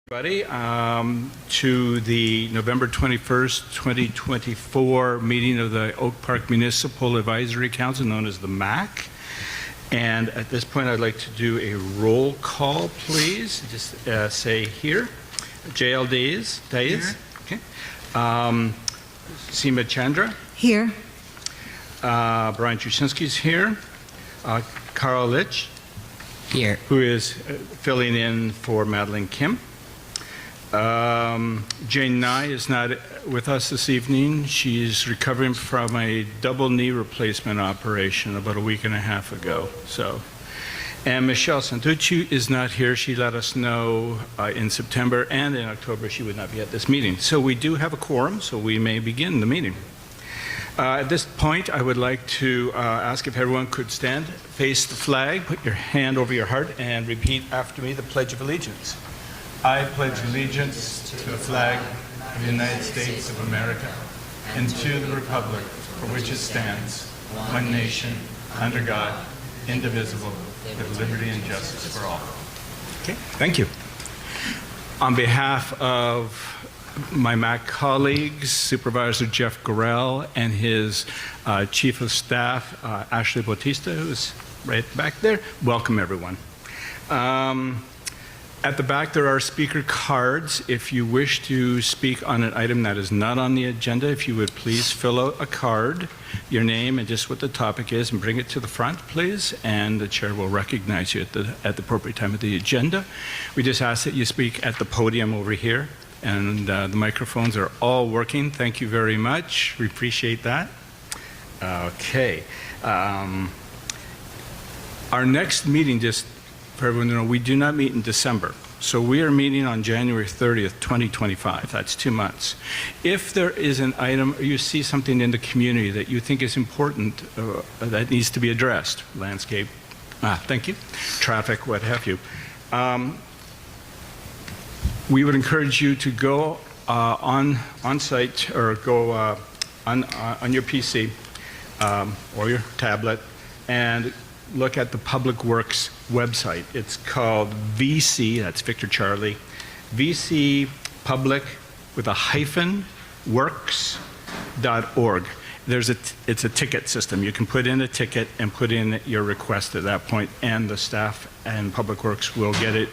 Everybody, to the November 21st, 2024 meeting of the Oak Park Municipal Advisory Council, known as the MAC. And at this point, I'd like to do a roll call, please. Just say here. JL Days. Okay. Seema Chandra. Here. Brian Chushinsky's here. Carl Litch. Here. Who is filling in for Madeline Kim. Jane Nye is not with us this evening. She's recovering from a double knee replacement operation about a week and a half ago. And Michelle Santucci is not here. She let us know in September and in October she would not be at this meeting. So we do have a quorum, so we may begin the meeting. At this point, I would like to ask if everyone could stand, face the flag, put your hand over your heart, and repeat after me the Pledge of Allegiance. I pledge allegiance to the flag of the United States of America and to the republic for which it stands, one nation, under God, indivisible, with liberty and justice for all. Okay, thank you. On behalf of my MAC colleagues, Supervisor Jeff Gorell and his Chief of Staff, Ashley Bautista, who's right back there, welcome everyone. At the back, there are speaker cards. If you wish to speak on an item that is not on the agenda, if you would please fill out a card, your name and just what the topic is, and bring it to the front, please, and the chair will recognize you at the appropriate time of the agenda. We just ask that you speak at the podium over here, and the microphones are all working. Thank you very much. We appreciate that. Okay. Our next meeting, just for everyone to know, we do not meet in December. So we are meeting on January 30th, 2025. That's 2 months. If there is an item, or you see something in the community that you think is important, that needs to be addressed, landscape, thank you, traffic, what have you, we would encourage you to go on site or go on your PC or your tablet and look at the Public Works website. It's called VC, that's Victor Charlie, VC Public with a hyphen works.org. It's a ticket system. You can put in a ticket and put in your request at that point, and the staff and Public Works will get it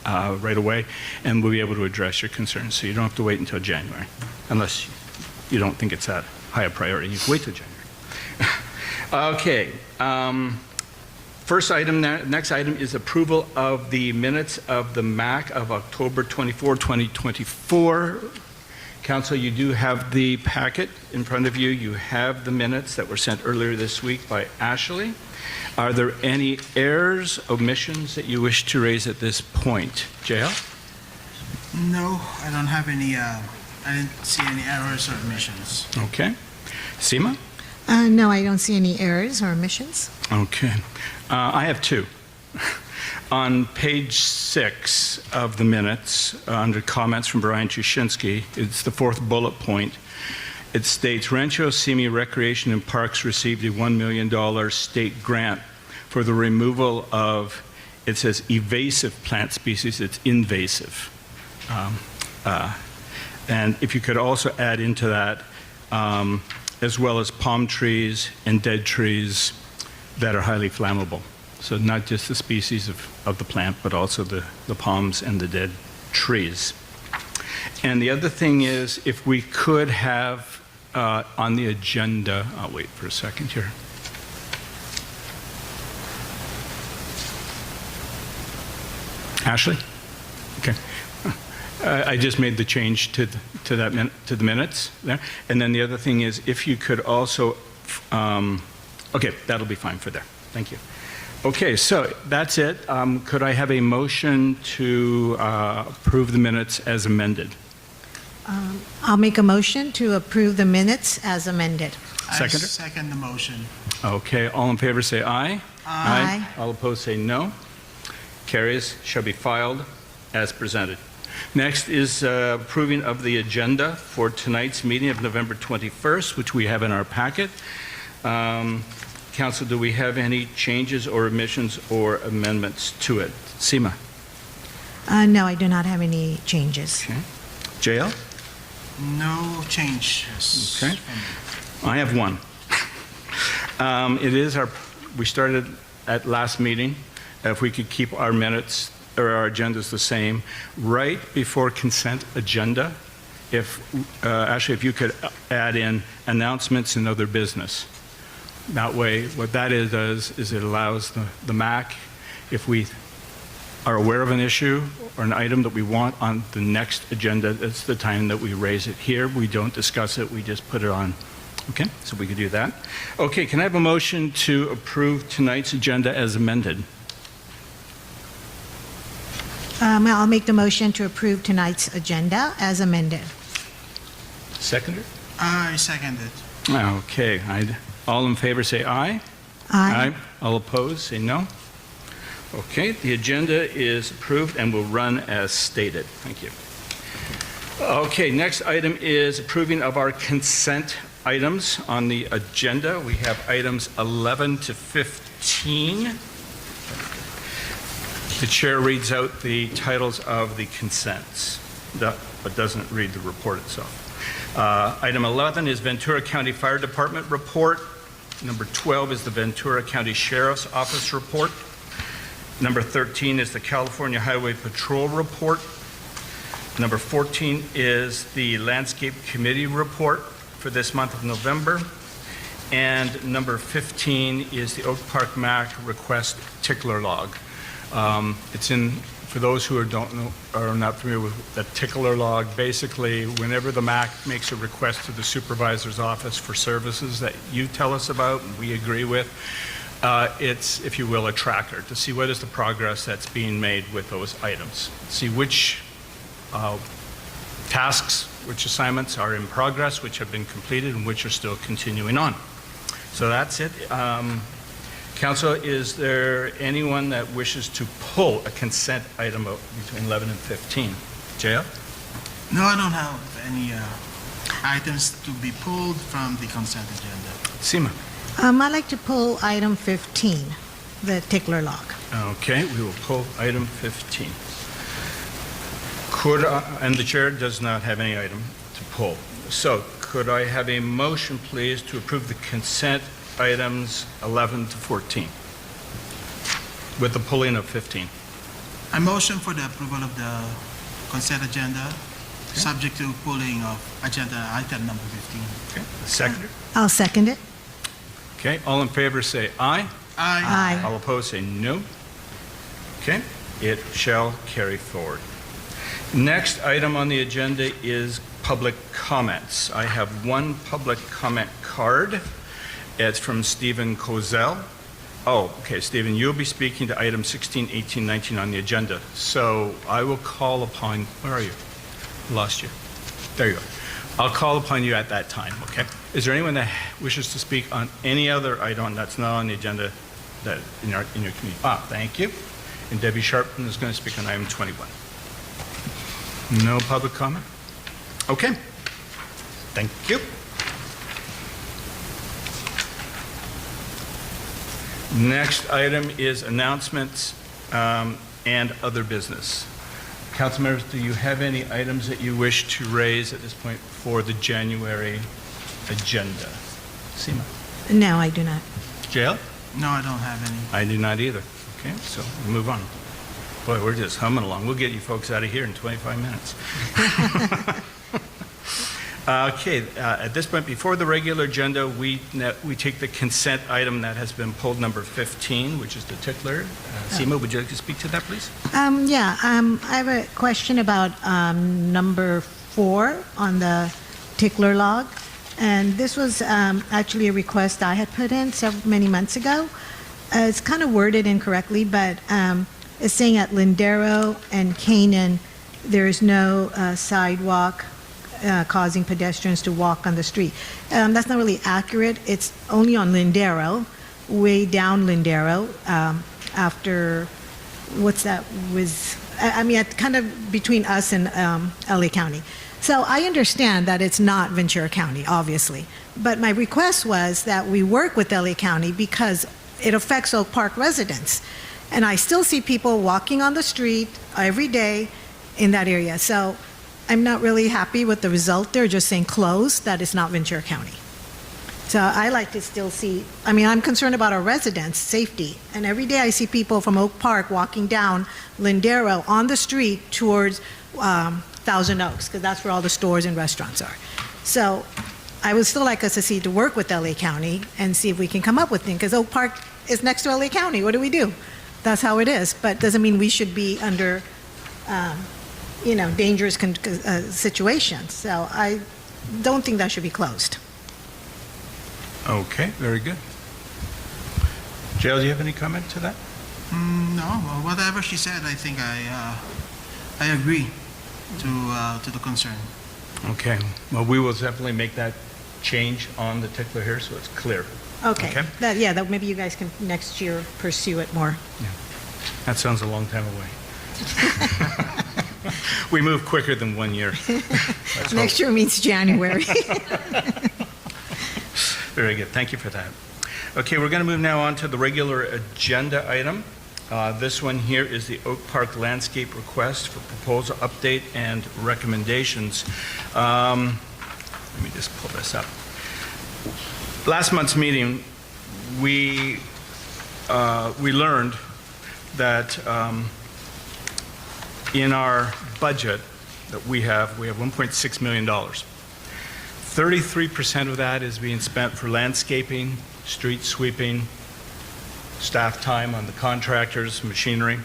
right away, and we'll be able to address your concerns. So you don't have to wait until January, unless you don't think it's that high a priority. You can wait till January. Okay. Next item is approval of the minutes of the MAC of October 24, 2024. Council, you do have the packet in front of you. You have the minutes that were sent earlier this week by Ashley. Are there any errors, omissions that you wish to raise at this point? JL? No, I don't have any, I didn't see any errors or omissions. Okay. Seema? No, I don't see any errors or omissions. Okay. I have two. On page 6 of the minutes, under comments from Brian Chushinsky, it's the 4th bullet point. It states, Rancho Simi Recreation and Parks received a $1 million state grant for the removal of, it says, invasive plant species. It's invasive. And if you could also add into that, as well as palm trees and dead trees that are highly flammable. So not just the species of the plant, but also the palms and the dead trees. And the other thing is, if we could have on the agenda, I'll wait for a second here. Ashley? Okay. I just made the change to the minutes there. And then the other thing is, if you could also, okay, that'll be fine for there. Thank you. Okay, so that's it. Could I have a motion to approve the minutes as amended? I'll make a motion to approve the minutes as amended. Seconder? I second the motion. Okay, all in favor say aye. Aye. All opposed say no. Carries, shall be filed as presented. Next is approving of the agenda for tonight's meeting of November 21st, which we have in our packet. Council, do we have any changes or omissions or amendments to it? Seema? No, I do not have any changes. Okay. JL? No changes. Okay. from me. I have one. We started at last meeting, if we could keep our minutes or our agendas the same, right before consent agenda, Ashley, if you could add in announcements and other business. That way, what that does is it allows the MAC, if we are aware of an issue or an item that we want on the next agenda, that's the time that we raise it. Here, we don't discuss it, we just put it on. Okay, so we could do that. Okay, can I have a motion to approve tonight's agenda as amended? I'll make the motion to approve tonight's agenda as amended. Seconder? I second it. Okay, all in favor say aye. Aye. All opposed say no. Okay, the agenda is approved and will run as stated. Thank you. Okay, next item is approving of our consent items on the agenda. We have items 11 to 15. The chair reads out the titles of the consents, but doesn't read the report itself. Item 11 is Ventura County Fire Department report. Number 12 is the Ventura County Sheriff's Office report. Number 13 is the California Highway Patrol report. Number 14 is the Landscape Committee report for this month of November. And number 15 is the Oak Park MAC request tickler log. It's in, for those who are not familiar with the tickler log, basically whenever the MAC makes a request to the supervisor's office for services that you tell us about and we agree with, it's, if you will, a tracker to see what is the progress that's being made with those items. See which tasks, which assignments are in progress, which have been completed, and which are still continuing on. So that's it. Council, is there anyone that wishes to pull a consent item between 11 and 15? JL? No, I don't have any items to be pulled from the consent agenda. Seema? I'd like to pull item 15, the tickler log. Okay, we will pull item 15. And the chair does not have any item to pull. So could I have a motion, please, to approve the consent items 11 to 14 with the pulling of 15? I motion for the approval of the consent agenda, subject to pulling of agenda item number 15. Okay, seconder? I'll second it. Okay, all in favor say aye. Aye. Aye. All opposed say no. Okay, it shall carry forward. Next item on the agenda is public comments. I have one public comment card. It's from Stephen Kozel. Oh, okay, Stephen, you'll be speaking to items 16, 18, 19 on the agenda. So I will call upon, where are you? Lost you. There you go. I'll call upon you at that time, okay? Is there anyone that wishes to speak on any other item that's not on the agenda that in your community? Thank you. And Debbie Sharpton is going to speak on item 21. No public comment? Okay. Thank you. Next item is announcements and other business. Council members, do you have any items that you wish to raise at this point for the January agenda? Seema? No, I do not. JL? No, I don't have any. I do not either. Okay, so we'll move on. Boy, we're just humming along. We'll get you folks out of here in 25 minutes. Okay, at this point, before the regular agenda, we take the consent item that has been pulled, number 15, which is the tickler. Seema, would you like to speak to that, please? I have a question about number 4 on the tickler log. And this was actually a request I had put in many months ago. It's kind of worded incorrectly, but it's saying at Lindero and Canaan, there is no sidewalk causing pedestrians to walk on the street. That's not really accurate. It's only on Lindero, way down Lindero, after, what's that, kind of between us and LA County. So I understand that it's not Ventura County, obviously, but my request was that we work with LA County because it affects Oak Park residents. And I still see people walking on the street every day in that area. So I'm not really happy with the result. They're just saying closed, that is not Ventura County. So I like to still see, I mean, I'm concerned about our residents' safety. And every day I see people from Oak Park walking down Lindero on the street towards Thousand Oaks, because that's where all the stores and restaurants are. So I would still like us to work with LA County and see if we can come up with things, because Oak Park is next to LA County. What do we do? That's how it is. But doesn't mean we should be under, dangerous situations. So I don't think that should be closed. Okay, very good. Jael, do you have any comment to that? No, whatever she said, I think I agree to the concern. Okay, well, we will definitely make that change on the tickler here so it's clear. Okay. Okay. That maybe you guys can next year pursue it more. That sounds a long time away. We move quicker than 1 year. Let's Next hope. year means January. Very good, thank you for that. Okay, we're going to move now on to the regular agenda item. This one here is the Oak Park landscape request for proposal update and recommendations. Let me just pull this up. Last month's meeting, we learned that in our budget that we have $1.6 million. 33% of that is being spent for landscaping, street sweeping, staff time on the contractors, machinery.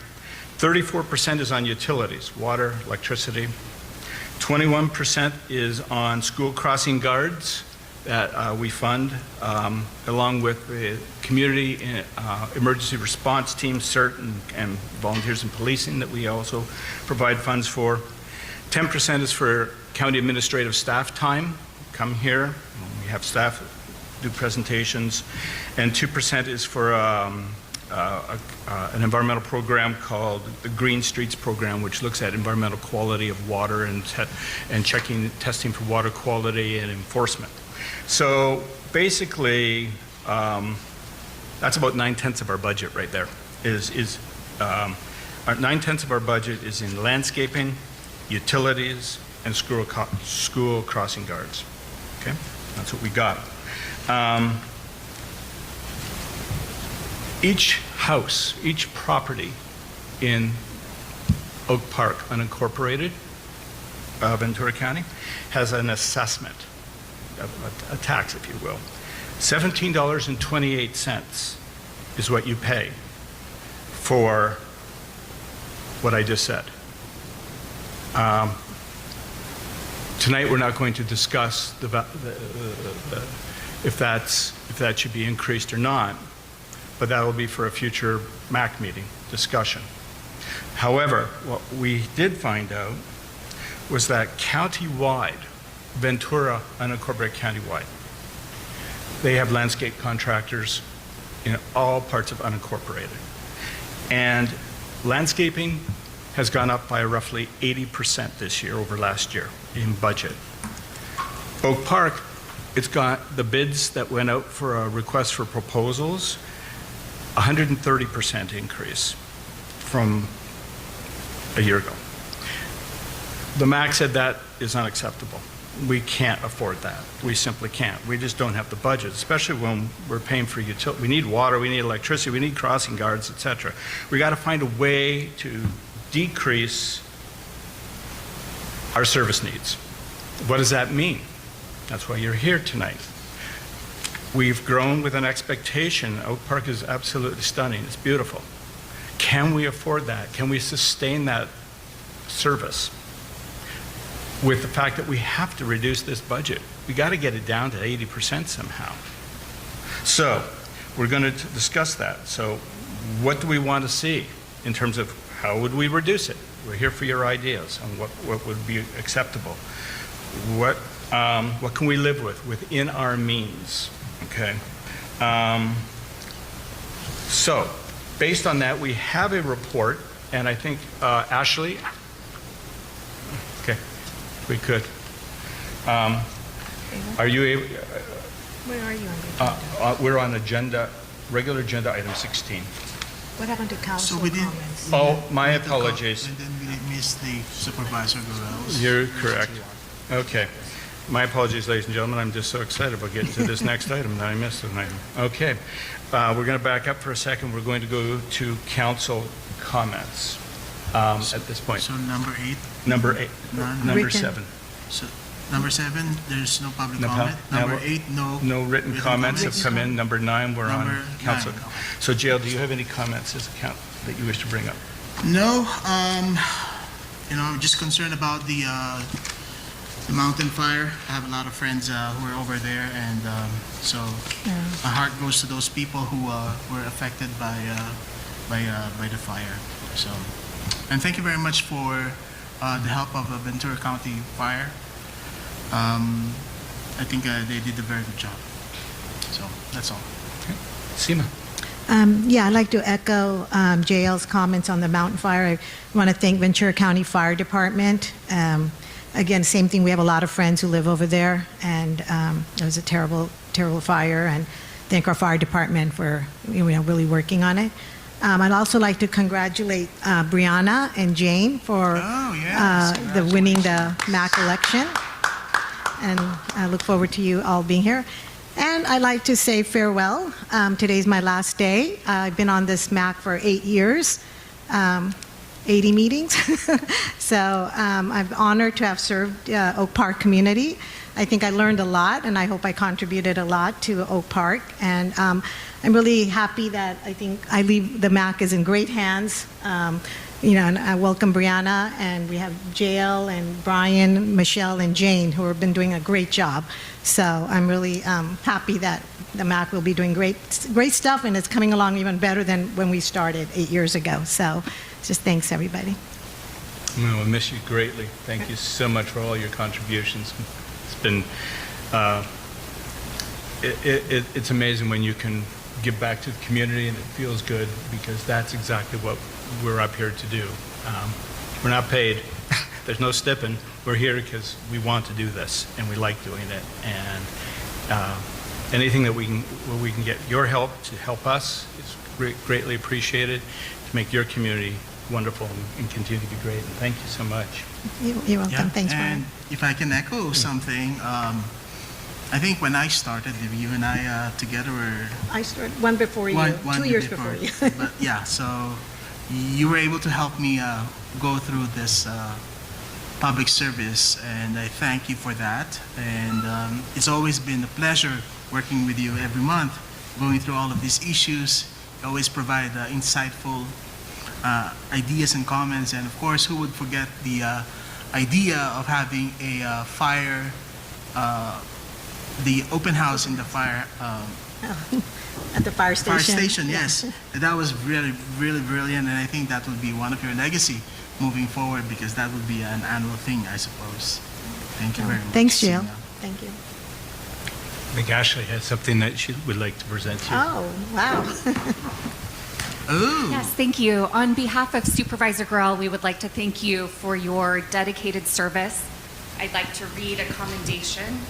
34% is on utilities, water, electricity. 21% is on school crossing guards that we fund, along with the community emergency response team, CERT, and volunteers in policing that we also provide funds for. 10% is for county administrative staff time. Come here, we have staff do presentations, and 2% is for an environmental program called the Green Streets Program, which looks at environmental quality of water and testing for water quality and enforcement. So basically, that's about 9/10 of our budget right there. Our 9/10 of our budget is in landscaping, utilities, and school crossing guards. Okay, that's what we got. Each house, each property in Oak Park unincorporated, Ventura County, has an assessment, a tax, if you will. $17.28 is what you pay for what I just said. Tonight, we're not going to discuss if that should be increased or not, but that will be for a future MAC meeting discussion. However, what we did find out was that countywide, Ventura unincorporated countywide, they have landscape contractors in all parts of unincorporated. And landscaping has gone up by roughly 80% this year over last year in budget. Oak Park, it's got the bids that went out for a request for proposals, 130% increase from a year ago. The MAC said that is unacceptable. We can't afford that. We simply can't. We just don't have the budget, especially when we're paying for utility. We need water, we need electricity, we need crossing guards, etc. We got to find a way to decrease our service needs. What does that mean? That's why you're here tonight. We've grown with an expectation. Oak Park is absolutely stunning. It's beautiful. Can we afford that? Can we sustain that service with the fact that we have to reduce this budget? We got to get it down to 80% somehow. So we're going to discuss that. So what do we want to see in terms of how would we reduce it? We're here for your ideas on what would be acceptable. What can we live with within our means? Okay. So based on that, we have a report, and I think Ashley, okay, we could. Are you able? Where are you on the agenda? We're on regular agenda item 16. What happened to council So we did- comments? Oh, my apologies. And then we missed the Supervisor Guerrero. You're correct. Okay. My apologies, ladies and gentlemen. I'm just so excited about getting to this next item that I missed an item. Okay. We're going to back up for a second. We're going to go to council comments at this point. So number 8, Number 8, none. number Written. 7. So number 7, there's no public No comment. pub- Number no- 8, no. No written comments have come in. Number 9, we're on Number council. 9. So, Jael, do you have any comments as a count that you wish to bring up? No, I'm just concerned about the mountain fire. I have a lot of friends who are over there, and so my heart goes to those people who were affected by the fire. So, and thank you very much for the help of Ventura County Fire. I think they did a very good job. So that's all. Seema? Yeah, I'd like to echo JL's comments on the mountain fire. I want to thank Ventura County Fire Department. Again, same thing, we have a lot of friends who live over there, and it was a terrible, terrible fire, and thank our fire department for really working on it. I'd also like to congratulate Brianna and Jane for Oh, yes. the winning the MAC election, and I look forward to you all being here. And I'd like to say farewell. Today's my last day. I've been on this MAC for 8 years, 80 meetings. So I'm honored to have served Oak Park community. I think I learned a lot, and I hope I contributed a lot to Oak Park. And I'm really happy that I think I leave the MAC is in great hands. And I welcome Brianna, and we have JL and Brian, Michelle, and Jane, who have been doing a great job. So I'm really happy that the MAC will be doing great stuff, and it's coming along even better than when we started 8 years ago. So just thanks, everybody. We'll miss you greatly. Thank you so much for all your contributions. It's been, it's amazing when you can give back to the community and it feels good, because that's exactly what we're up here to do. We're not paid. There's no stipend. We're here because we want to do this and we like doing it. And anything that where we can get your help to help us is greatly appreciated, to make your community wonderful and continue to be great. And thank you so much. You're welcome. Thanks, Brian. And if I can echo something, I think when I started, you and I together were I started one before you, one 2 years before you. But yeah, so you were able to help me go through this public service, and I thank you for that. And it's always been a pleasure working with you every month, going through all of these issues. You always provide insightful ideas and comments, and of course, who would forget the idea of having a fire, the open house in the fire At the fire station. fire station, yes. That was really, really brilliant, and I think that would be one of your legacy moving forward, because that would be an annual thing, I suppose. Thank you very much. Thanks, Jill. Sina. Thank you. I think Ashley has something that she would like to present to you. Oh, wow. Ooh. Yes, thank you. On behalf of Supervisor Grell, we would like to thank you for your dedicated service. I'd like to read a commendation.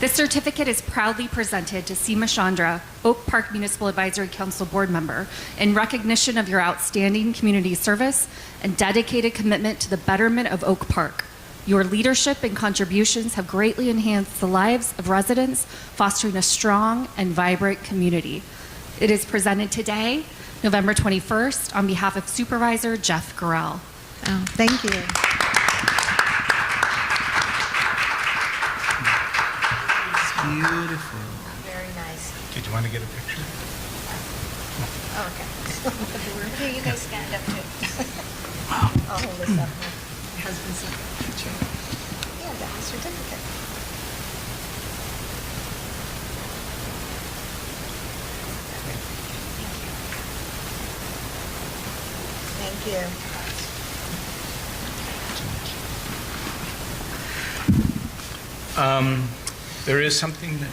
This certificate is proudly presented to Seema Chandra, Oak Park Municipal Advisory Council Board Member, in recognition of your outstanding community service and dedicated commitment to the betterment of Oak Park. Your leadership and contributions have greatly enhanced the lives of residents, fostering a strong and vibrant community. It is presented today, November 21st, on behalf of Supervisor Jeff Gorell. Oh, thank you. Beautiful. Very nice. Did you want to get a picture? Oh, okay. Here, you guys stand up too. I'll hold this up. My husband's picture. Yeah, that's the certificate. Thank you. There is something that,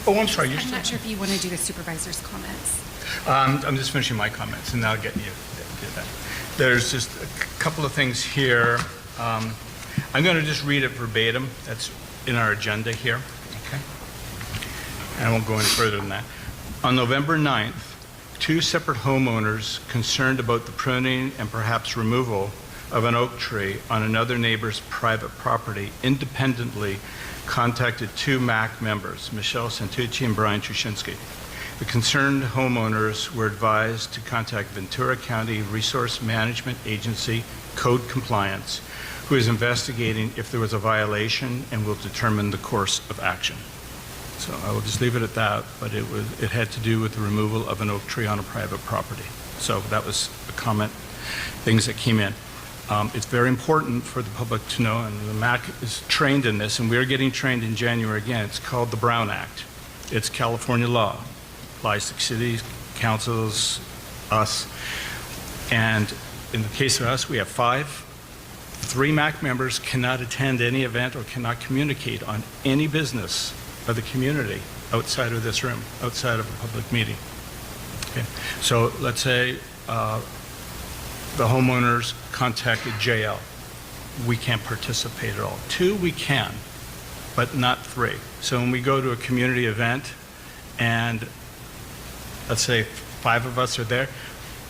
oh, I'm sorry. You're I'm still, not sure if you want to do the supervisor's comments. I'm just finishing my comments, and then I'll get you to do that. There's just a couple of things here. I'm going to just read it verbatim. That's in our agenda here. Okay. And I won't go any further than that. On November 9th, two separate homeowners concerned about the pruning and perhaps removal of an oak tree on another neighbor's private property independently contacted two MAC members, Michelle Santucci and Brian Trushinsky. The concerned homeowners were advised to contact Ventura County Resource Management Agency Code Compliance, who is investigating if there was a violation and will determine the course of action. So I will just leave it at that, but it had to do with the removal of an oak tree on a private property. So that was a comment, things that came in. It's very important for the public to know, and the MAC is trained in this, and we're getting trained in January again. It's called the Brown Act. It's California law. Applies to cities, councils, us. And in the case of us, we have 5. 3 MAC members cannot attend any event or cannot communicate on any business of the community outside of this room, outside of a public meeting. Okay. So let's say the homeowners contacted JL. We can't participate at all. 2, we can, but not 3. So when we go to a community event and let's say 5 of us are there,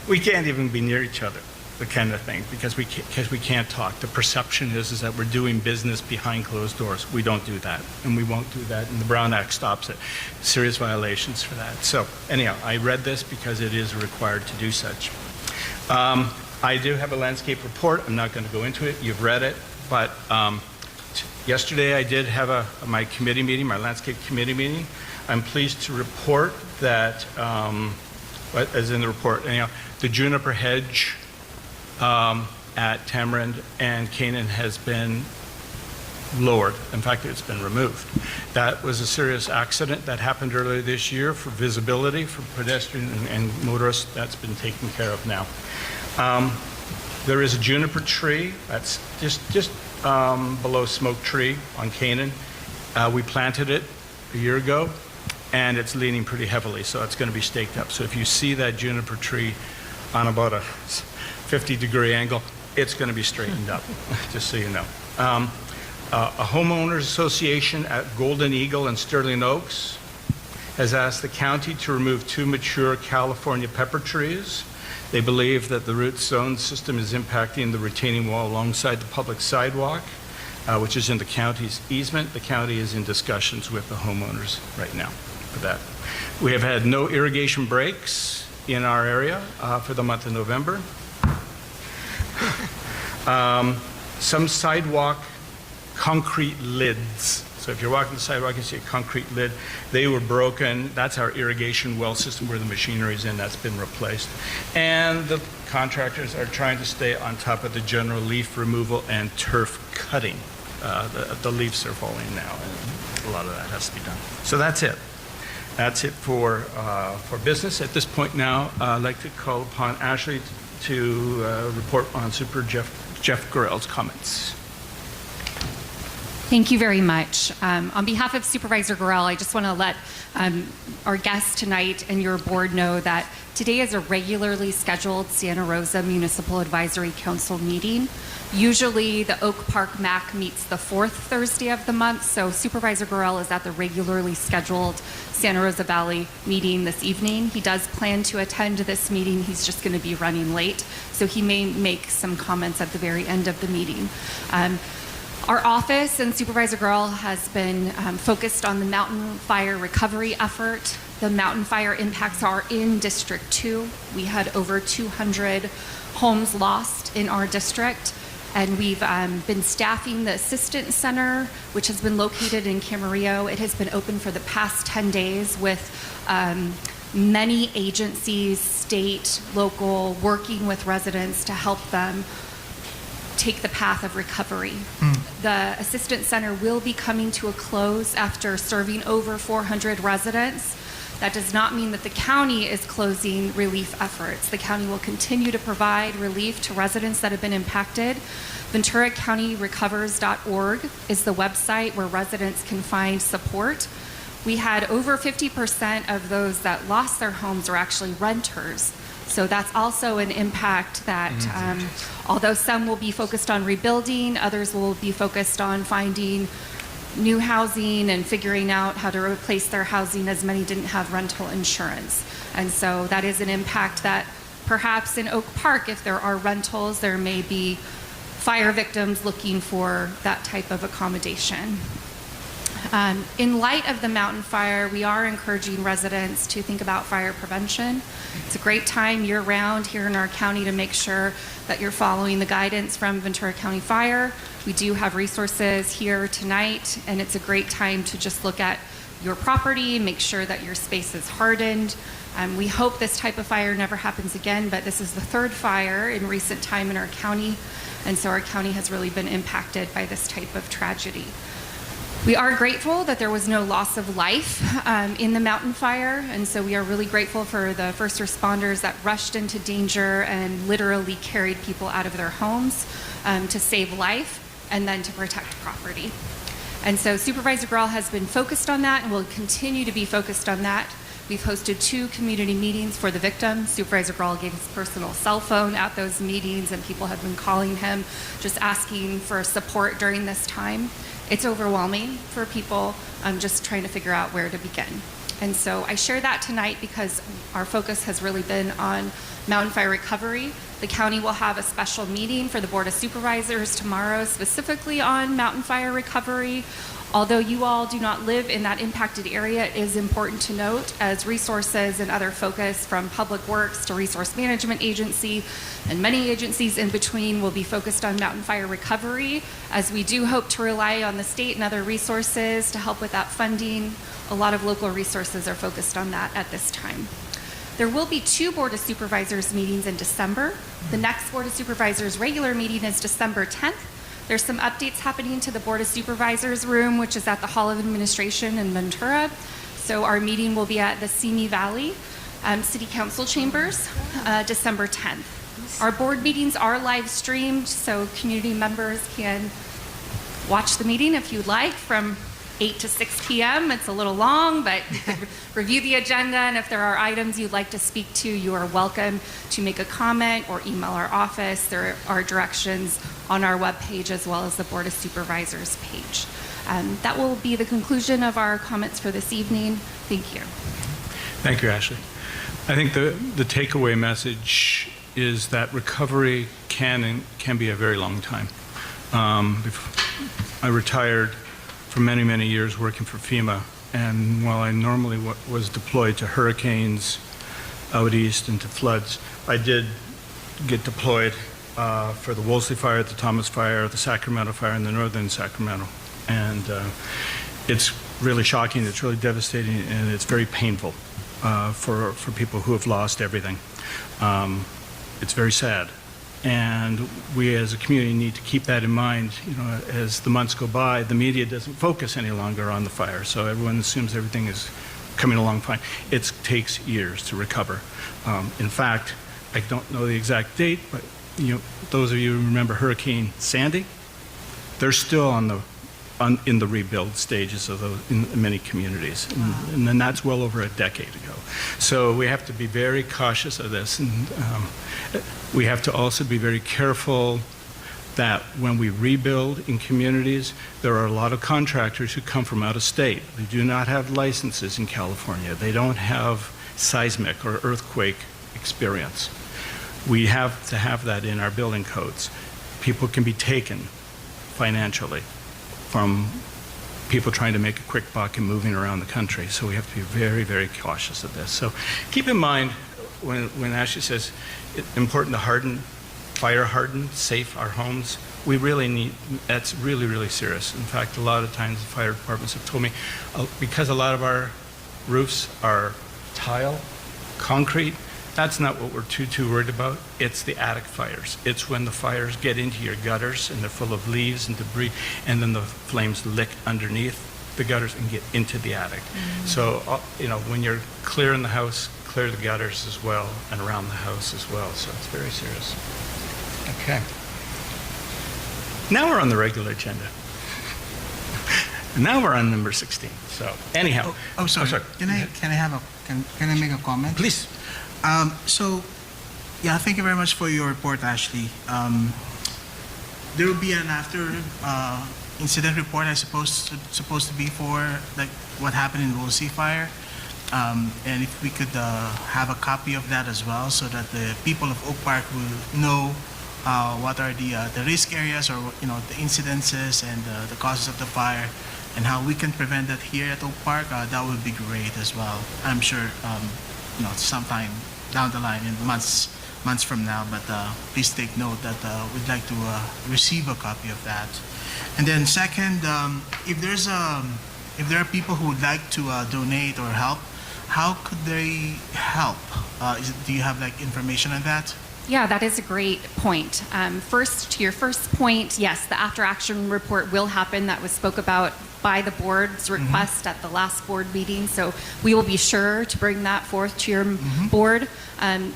we can't even be near each other, the kind of thing, because we can't talk. The perception is that we're doing business behind closed doors. We don't do that, and we won't do that, and the Brown Act stops it. Serious violations for that. So anyhow, I read this because it is required to do such. I do have a landscape report. I'm not going to go into it. You've read it, but yesterday I did have my committee meeting, my landscape committee meeting. I'm pleased to report that, as in the report, anyhow, the juniper hedge at Tamarind and Canaan has been lowered. In fact, it's been removed. That was a serious accident that happened earlier this year for visibility for pedestrian and motorists. That's been taken care of now. There is a juniper tree that's just below Smoke Tree on Canaan. We planted it a year ago, and it's leaning pretty heavily, so it's going to be staked up. So if you see that juniper tree on about a 50-degree angle, it's going to be straightened up, just so you know. A homeowners association at Golden Eagle and Sterling Oaks has asked the county to remove 2 mature California pepper trees. They believe that the root zone system is impacting the retaining wall alongside the public sidewalk, which is in the county's easement. The county is in discussions with the homeowners right now for that. We have had no irrigation breaks in our area for the month of November. Some sidewalk concrete lids. So if you're walking the sidewalk and see a concrete lid, they were broken. That's our irrigation well system where the machinery is in. That's been replaced. And the contractors are trying to stay on top of the general leaf removal and turf cutting. The leaves are falling now, and a lot of that has to be done. So that's it. That's it for business. At this point now, I'd like to call upon Ashley to report on Super Jeff Gorell's comments. Thank you very much. On behalf of Supervisor Gorell, I just want to let our guests tonight and your board know that today is a regularly scheduled Santa Rosa Municipal Advisory Council meeting. Usually the Oak Park MAC meets the 4th Thursday of the month, so Supervisor Gorell is at the regularly scheduled Santa Rosa Valley meeting this evening. He does plan to attend this meeting. He's just going to be running late, so he may make some comments at the very end of the meeting. Our office and Supervisor Gorell has been focused on the mountain fire recovery effort. The mountain fire impacts are in District 2. We had over 200 homes lost in our district, and we've been staffing the assistance center, which has been located in Camarillo. It has been open for the past 10 days with many agencies, state, local, working with residents to help them take the path of recovery. The assistance center will be coming to a close after serving over 400 residents. That does not mean that the county is closing relief efforts. The county will continue to provide relief to residents that have been impacted. VenturaCountyRecovers.org is the website where residents can find support. We had over 50% of those that lost their homes are actually renters. So that's also an impact that although some will be focused on rebuilding, others will be focused on finding new housing and figuring out how to replace their housing, as many didn't have rental insurance. And so that is an impact that perhaps in Oak Park, if there are rentals, there may be fire victims looking for that type of accommodation. In light of the mountain fire, we are encouraging residents to think about fire prevention. It's a great time year-round here in our county to make sure that you're following the guidance from Ventura County Fire. We do have resources here tonight, and it's a great time to just look at your property, make sure that your space is hardened. We hope this type of fire never happens again, but this is the third fire in recent time in our county, and so our county has really been impacted by this type of tragedy. We are grateful that there was no loss of life in the mountain fire, and so we are really grateful for the first responders that rushed into danger and literally carried people out of their homes to save life and then to protect property. And so Supervisor Grall has been focused on that and will continue to be focused on that. We've hosted 2 community meetings for the victims. Supervisor Grall gave his personal cell phone at those meetings, and people have been calling him just asking for support during this time. It's overwhelming for people just trying to figure out where to begin. And so I share that tonight because our focus has really been on mountain fire recovery. The county will have a special meeting for the Board of Supervisors tomorrow specifically on mountain fire recovery. Although you all do not live in that impacted area, it is important to note as resources and other focus from Public Works to Resource Management Agency and many agencies in between will be focused on mountain fire recovery, as we do hope to rely on the state and other resources to help with that funding. A lot of local resources are focused on that at this time. There will be 2 Board of Supervisors meetings in December. The next Board of Supervisors regular meeting is December 10th. There's some updates happening to the Board of Supervisors room, which is at the Hall of Administration in Ventura. So our meeting will be at the Simi Valley City Council Chambers, December 10th. Our board meetings are live streamed, so community members can watch the meeting if you'd like from 8 to 6 p.m. It's a little long, but you can review the agenda, and if there are items you'd like to speak to, you are welcome to make a comment or email our office. There are directions on our webpage as well as the Board of Supervisors page. That will be the conclusion of our comments for this evening. Thank you. Thank you, Ashley. I think the takeaway message is that recovery can be a very long time. I retired for many, many years working for FEMA, and while I normally was deployed to hurricanes out east and to floods, I did get deployed for the Wolseley Fire, the Thomas Fire, the Sacramento Fire, and the Northern Sacramento. And it's really shocking, it's really devastating, and it's very painful for people who have lost everything. It's very sad. And we as a community need to keep that in mind. You know, as the months go by, the media doesn't focus any longer on the fire, so everyone assumes everything is coming along fine. It takes years to recover. In fact, I don't know the exact date, but you know, those of you who remember Hurricane Sandy, they're still in the rebuild stages of those in many communities, and then that's well over a decade ago. So we have to be very cautious of this, and we have to also be very careful that when we rebuild in communities, there are a lot of contractors who come from out of state. They do not have licenses in California. They don't have seismic or earthquake experience. We have to have that in our building codes. People can be taken financially from people trying to make a quick buck and moving around the country. So we have to be very, very cautious of this. So keep in mind when Ashley says it's important to fire harden, safe our homes, we really need, that's really, really serious. In fact, a lot of times the fire departments have told me, because a lot of our roofs are tile, concrete, that's not what we're too worried about. It's the attic fires. It's when the fires get into your gutters and they're full of leaves and debris, and then the flames lick underneath the gutters and get into the attic. Mm-hmm. So, you know, when you're clearing the house, clear the gutters as well and around the house as well. So it's very serious. Okay. Now we're on the regular agenda. Now we're on number 16. So anyhow. Sorry. Can I make a comment? Please. Yeah, thank you very much for your report, Ashley. There will be an after incident report I supposed to be for like what happened in Woolsey Fire. And if we could have a copy of that as well, so that the people of Oak Park will know what are the risk areas, or the incidences and the causes of the fire, and how we can prevent that here at Oak Park. That would be great as well. I'm sure sometime down the line, in months from now. But please take note that we'd like to receive a copy of that. And then second, if there are people who would like to donate or help, how could they help? Do you have like information on that? Yeah, that is a great point. First, to your first point, yes, the after action report will happen. That was spoke about by the board's request at the last board meeting. So we will be sure to bring that forth to your board.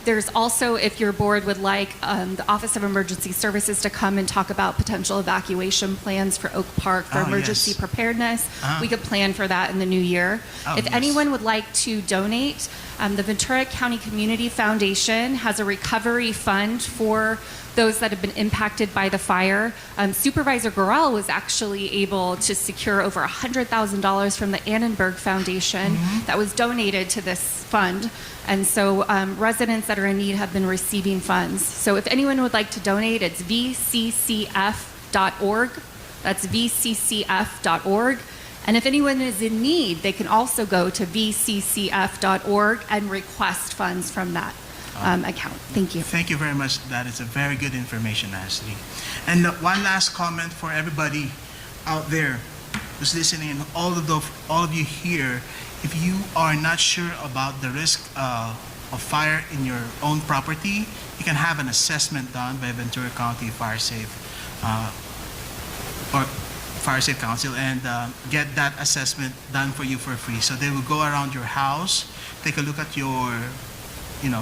There's also, if your board would like the Office of Emergency Services to come and talk about potential evacuation plans for Oak Park for emergency yes. preparedness, we could plan for that in the new year. If Yes. anyone would like to donate, the Ventura County Community Foundation has a recovery fund for those that have been impacted by the fire. Supervisor Gorel was actually able to secure over $100,000 from the Annenberg Foundation that was donated to this fund. And so residents that are in need have been receiving funds. So if anyone would like to donate, it's vccf.org. That's vccf.org. And if anyone is in need, they can also go to vccf.org and request funds from that account. Thank you. Thank you very much. That is a very good information, Ashley. And one last comment for everybody out there who's listening, and all of you here. If you are not sure about the risk of fire in your own property, you can have an assessment done by Ventura County Fire Safe or Fire Safe Council, and get that assessment done for you for free. So they will go around your house, take a look at your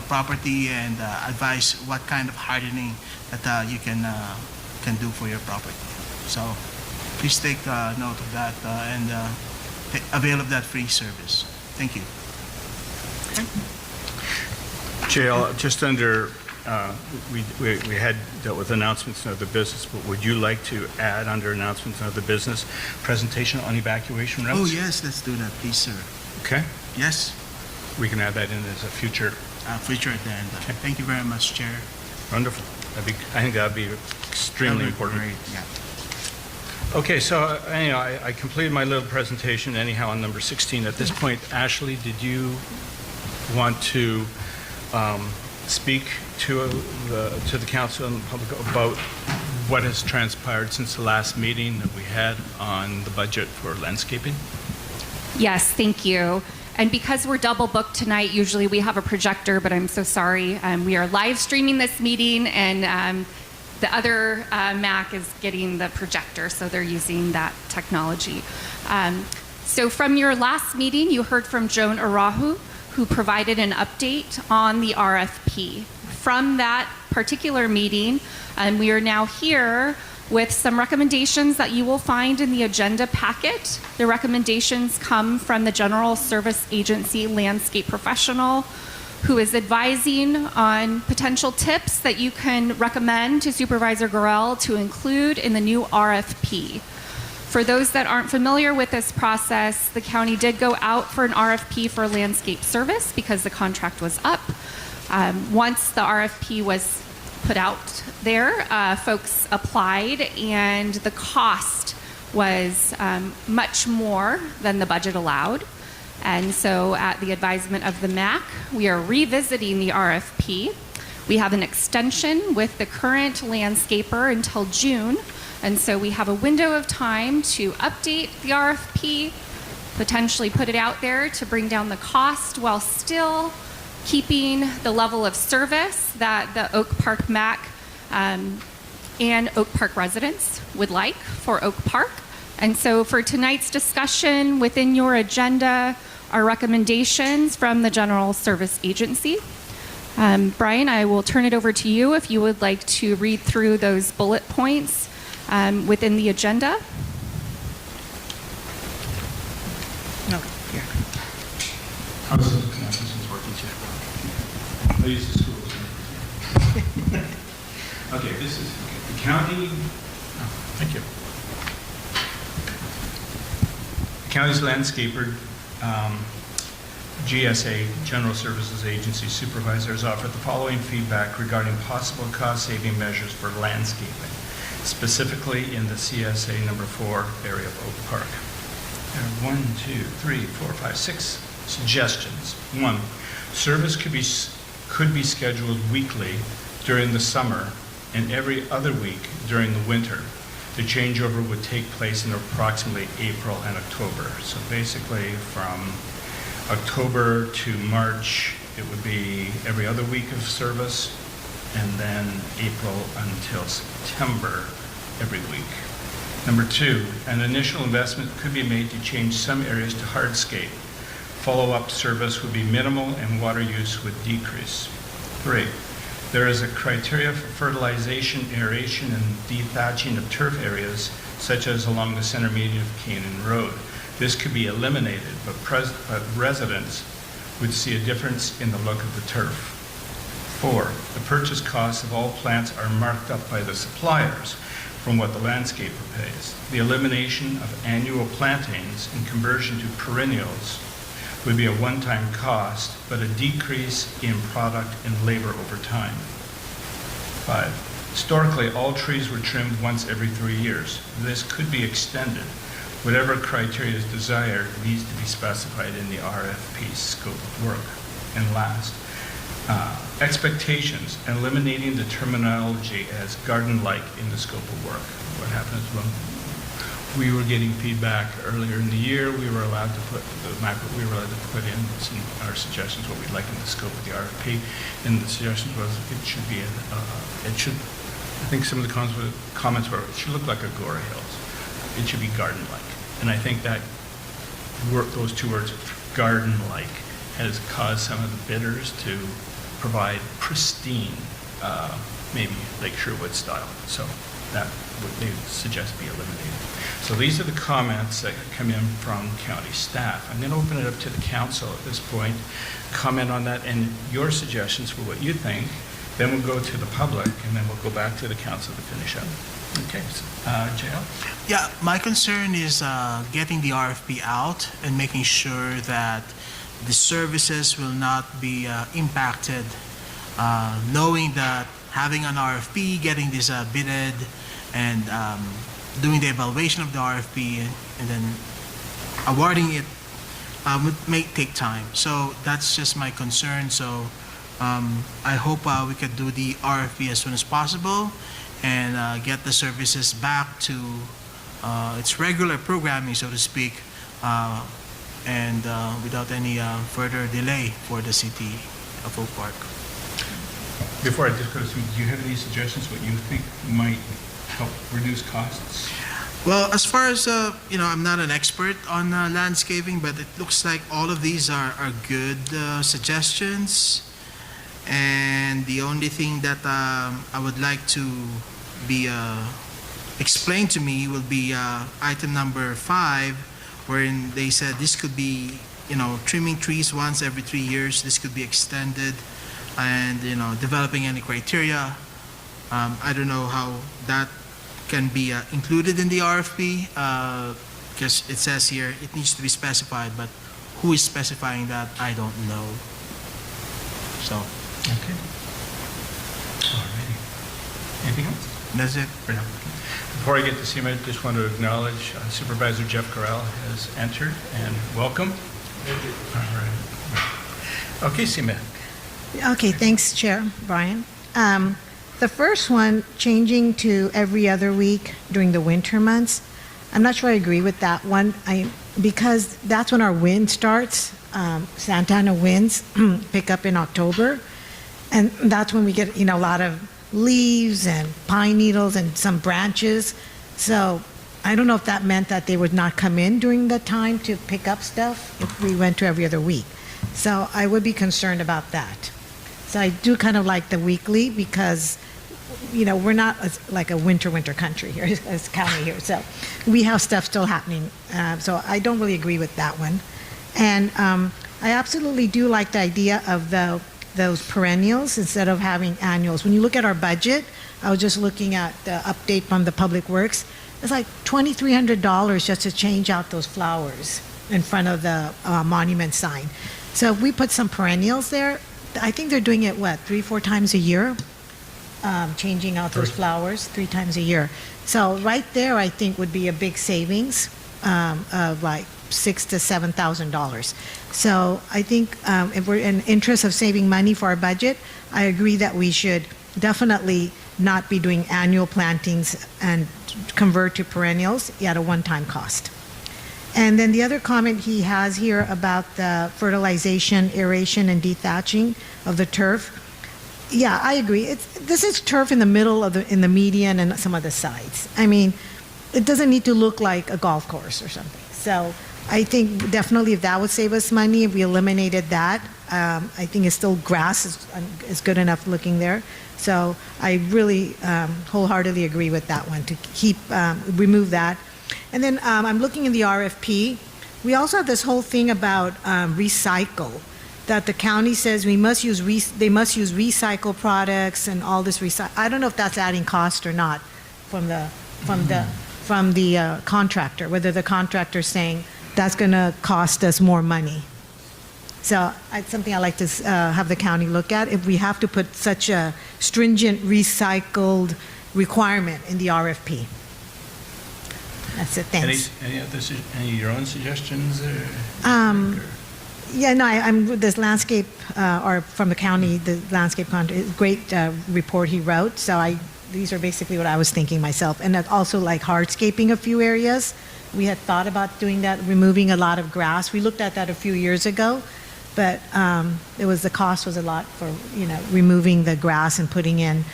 property, and advise what kind of hardening that you can do for your property. So please take note of that and avail of that free service. Thank you. JL, just under, we had dealt with announcements and other business, but would you like to add under announcements and other business, presentation on evacuation routes? Oh yes, let's do that, please, sir. Okay, Yes, we can add that in as a future. future agenda. Thank you very much, Chair. Wonderful. I think that would be extremely That would be important. great, yeah. Okay, so I completed my little presentation anyhow on number 16. At this point, Ashley, did you want to speak to the council and the public about what has transpired since the last meeting that we had on the budget for landscaping? Yes, thank you. And because we're double booked tonight, usually we have a projector, but I'm so sorry. We are live streaming this meeting, and the other Mac is getting the projector, so they're using that technology. So from your last meeting, you heard from Joan Arahu, who provided an update on the RFP. From that particular meeting, we are now here with some recommendations that you will find in the agenda packet. The recommendations come from the General Service Agency landscape professional, who is advising on potential tips that you can recommend to Supervisor Gorel to include in the new RFP. For those that aren't familiar with this process, the county did go out for an RFP for landscape service because the contract was up. Once the RFP was put out there, folks applied, and the cost was much more than the budget allowed. And so at the advisement of the MAC, we are revisiting the RFP. We have an extension with the current landscaper until June. And so we have a window of time to update the RFP, potentially put it out there to bring down the cost while still keeping the level of service that the Oak Park MAC and Oak Park residents would like for Oak Park. And so for tonight's discussion, within your agenda are recommendations from the General Service Agency. Brian, I will turn it over to you if you would like to read through those bullet points within the agenda. No, here. How's the conference working, Chair? I use the schools. Okay, this is the county. Oh, thank you. county's landscaper, GSA, General Services Agency Supervisors, offered the following feedback regarding possible cost-saving measures for landscaping, specifically in the CSA number 4 area of Oak Park. There are 1, 2, 3, 4, 5, 6 suggestions. 1, service could be scheduled weekly during the summer and every other week during the winter. The changeover would take place in approximately April and October. So basically from October to March, it would be every other week of service, and then April until September, every week. Number 2, an initial investment could be made to change some areas to hardscape. Follow-up service would be minimal and water use would decrease. 3, there is a criteria for fertilization, aeration, and dethatching of turf areas, such as along the center median of Canaan Road. This could be eliminated, but residents would see a difference in the look of the turf. 4, the purchase costs of all plants are marked up by the suppliers from what the landscaper pays. The elimination of annual plantings and conversion to perennials would be a one-time cost, but a decrease in product and labor over time. 5, historically, all trees were trimmed once every 3 years. This could be extended. Whatever criteria is desired needs to be specified in the RFP scope of work. And last, expectations, eliminating the terminology as garden-like in the scope of work. What happens when we were getting feedback earlier in the year, we were allowed to put in our suggestions, what we'd like in the scope of the RFP, and the suggestions was it should be, I think some of the comments were, it should look like Agora Hills. It should be garden-like. And I think that those two words, garden-like, has caused some of the bidders to provide pristine, maybe Lake Sherwood style. So that they suggest be eliminated. So these are the comments that come in from county staff. I'm going to open it up to the council at this point, comment on that, and your suggestions for what you think. Then we'll go to the public, and then we'll go back to the council to finish up. Okay, so, JL? Yeah, my concern is getting the RFP out and making sure that the services will not be impacted, knowing that having an RFP, getting this bidded, and doing the evaluation of the RFP, and then awarding it may take time. So that's just my concern. So I hope we could do the RFP as soon as possible and get the services back to its regular programming, so to speak, and without any further delay for the city of Oak Park. Before I just go to Sue, do you have any suggestions what you think might help reduce costs? Well, as far as, I'm not an expert on landscaping, but it looks like all of these are good suggestions. And the only thing that I would like to be explained to me will be item number 5, wherein they said this could be, trimming trees once every 3 years. This could be extended, and developing any criteria. I don't know how that can be included in the RFP, because it says here it needs to be specified, but who is specifying that, I don't know. So Okay. Alrighty. Anything else? that's it. For now. Before I get to Seema, I just want to acknowledge Supervisor Jeff Corral has entered, and welcome. All right. Okay, Seema. Okay, thanks, Chair Brian. The first one, changing to every other week during the winter months, I'm not sure I agree with that one. Because that's when our wind starts. Santa Ana winds pick up in October, and that's when we get a lot of leaves and pine needles and some branches. So I don't know if that meant that they would not come in during the time to pick up stuff if we went to every other week. So I would be concerned about that. So I do kind of like the weekly because, we're not like a winter country here, as county here. So we have stuff still happening. So I don't really agree with that one. And I absolutely do like the idea of those perennials instead of having annuals. When you look at our budget, I was just looking at the update from the Public Works. it's like $2,300 just to change out those flowers in front of the monument sign. So if we put some perennials there, I think they're doing it, what, 3-4 times a year? Changing out those flowers 3 times a year. So right there, I think would be a big savings of like $6,000 to $7,000. So I think if we're in interest of saving money for our budget, I agree that we should definitely not be doing annual plantings and convert to perennials at a one-time cost. And then the other comment he has here about the fertilization, aeration, and dethatching of the turf. Yeah, I agree. This is turf in the middle of in the median and some of the sides. I mean, it doesn't need to look like a golf course or something. So I think definitely if that would save us money, if we eliminated that, I think it's still grass is good enough looking there. So I really wholeheartedly agree with that one, to keep, remove that. And then I'm looking in the RFP. We also have this whole thing about recycle, that the county says they must use recycle products and all this I don't know if that's adding cost or not from the contractor, whether the contractor's saying that's going to cost us more money. So it's something I'd like to have the county look at, if we have to put such a stringent recycled requirement in the RFP. That's it, thanks. Any of your own suggestions? Yeah, no, I'm this landscape, or from the county, the landscape great report he wrote. So these are basically what I was thinking myself, and also like hardscaping a few areas. We had thought about doing that, removing a lot of grass. We looked at that a few years ago, but the cost was a lot for removing the grass and putting in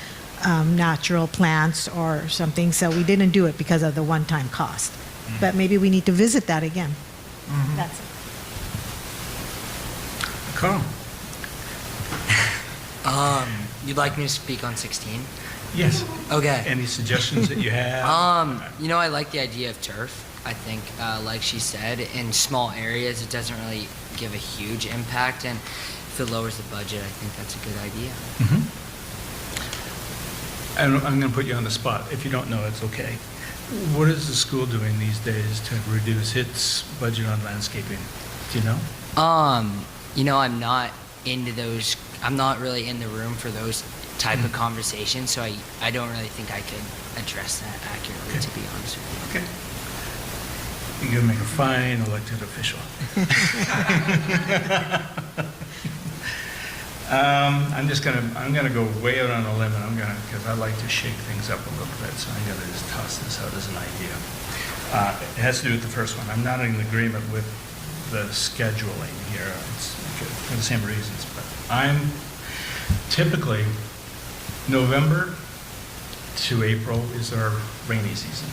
natural plants or something. So we didn't do it because of the one-time cost. But maybe we need to visit that again. That's it. Carl? You'd like me to speak on 16? Yes. Okay. Any suggestions that you have? I like the idea of turf. I think, like she said, in small areas, it doesn't really give a huge impact, and if it lowers the budget, I think that's a good idea. I'm going to put you on the spot. If you don't know, it's okay. What is the school doing these days to reduce its budget on landscaping? Do you know? I'm not into those. I'm not really in the room for those type of conversations, so I don't really think I could address that accurately, to be honest with you. Okay. You're going to make a fine elected official. I'm going to go way out on a limb, and because I like to shake things up a little bit, so I'm going to just toss this out as an idea. It has to do with the first one. I'm not in agreement with the scheduling here. It's for the same reasons, but I'm typically November to April is our rainy season.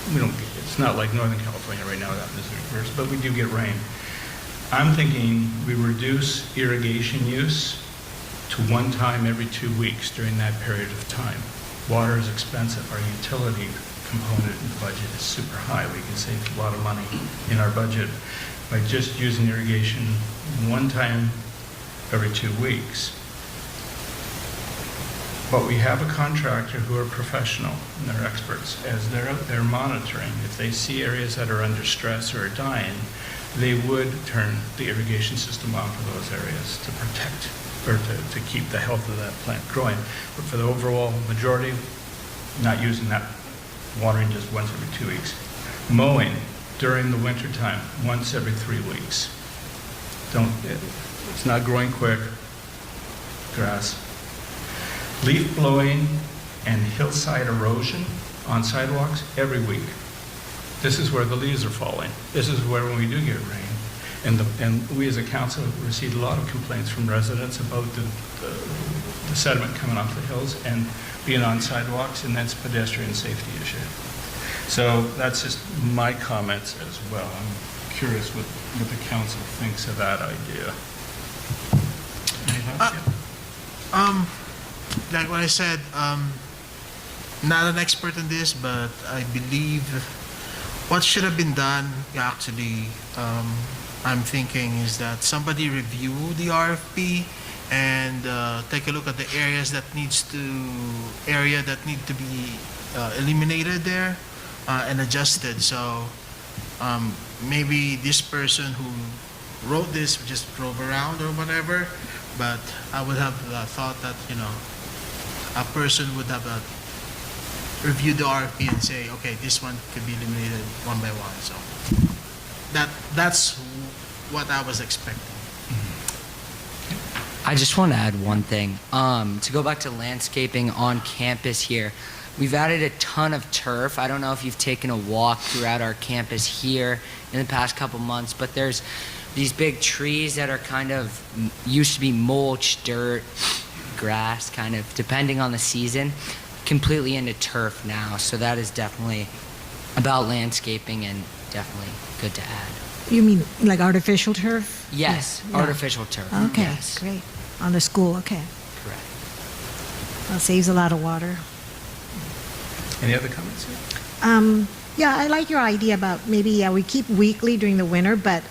And it's not like Northern California right now without Missouri first, but we do get rain. I'm thinking we reduce irrigation use to one time every 2 weeks during that period of time. Water is expensive. Our utility component in the budget is super high. We can save a lot of money in our budget by just using irrigation one time every 2 weeks. But we have a contractor who are professional and they're experts. As they're out there monitoring, if they see areas that are under stress or are dying, they would turn the irrigation system on for those areas to protect or to keep the health of that plant growing. But for the overall majority, not using that, watering just once every 2 weeks. Mowing during the winter time, once every 3 weeks. It's not growing quick, grass. Leaf blowing and hillside erosion on sidewalks every week. This is where the leaves are falling. This is where when we do get rain. And we as a council received a lot of complaints from residents about the sediment coming off the hills and being on sidewalks, and that's a pedestrian safety issue. So that's just my comments as well. I'm curious what the council thinks of that idea. Like what I said, not an expert in this, but I believe what should have been done, actually, I'm thinking is that somebody review the RFP and take a look at the areas that need to be eliminated there and adjusted. So maybe this person who wrote this just drove around or whatever, but I would have thought that, a person would have reviewed the RFP and say, okay, this one could be eliminated one by one. So that's what I was expecting. I just want to add one thing. To go back to landscaping on campus here, we've added a ton of turf. I don't know if you've taken a walk throughout our campus here in the past couple months, but there's these big trees that are kind of used to be mulch, dirt, grass, kind of, depending on the season, completely into turf now. So that is definitely about landscaping and definitely good to add. You mean like artificial turf? Yes, Yeah. artificial turf. Okay, Yes, great. On the school, okay. correct. That saves a lot of water. Any other comments? Yeah, I like your idea about maybe we keep weekly during the winter, but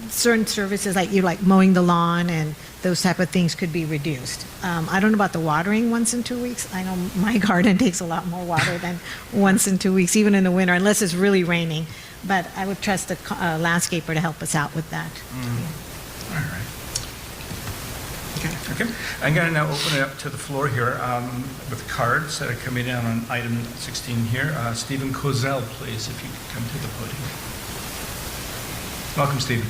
certain services like mowing the lawn and those type of things could be reduced. I don't know about the watering once in 2 weeks. I know my garden takes a lot more water than once in 2 weeks, even in the winter, unless it's really raining. But I would trust the landscaper to help us out with that. All right. Okay. I'm going to now open it up to the floor here with cards that are coming in on item 16 here. Stephen Kozel, please, if you could come to the podium. Welcome, Stephen.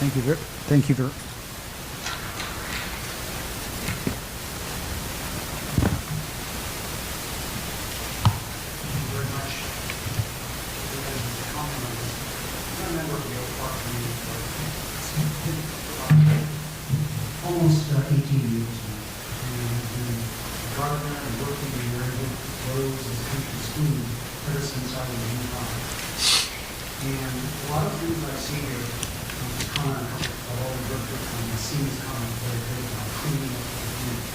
Thank you very. Very much. I'm a member of the Oak Park Community for almost 18 years now. And I've been a gardener and working in the area of roads and country school ever since I was in college. And a lot of things I see here, comment of all the work on the scenes comment very big on cleaning up the community.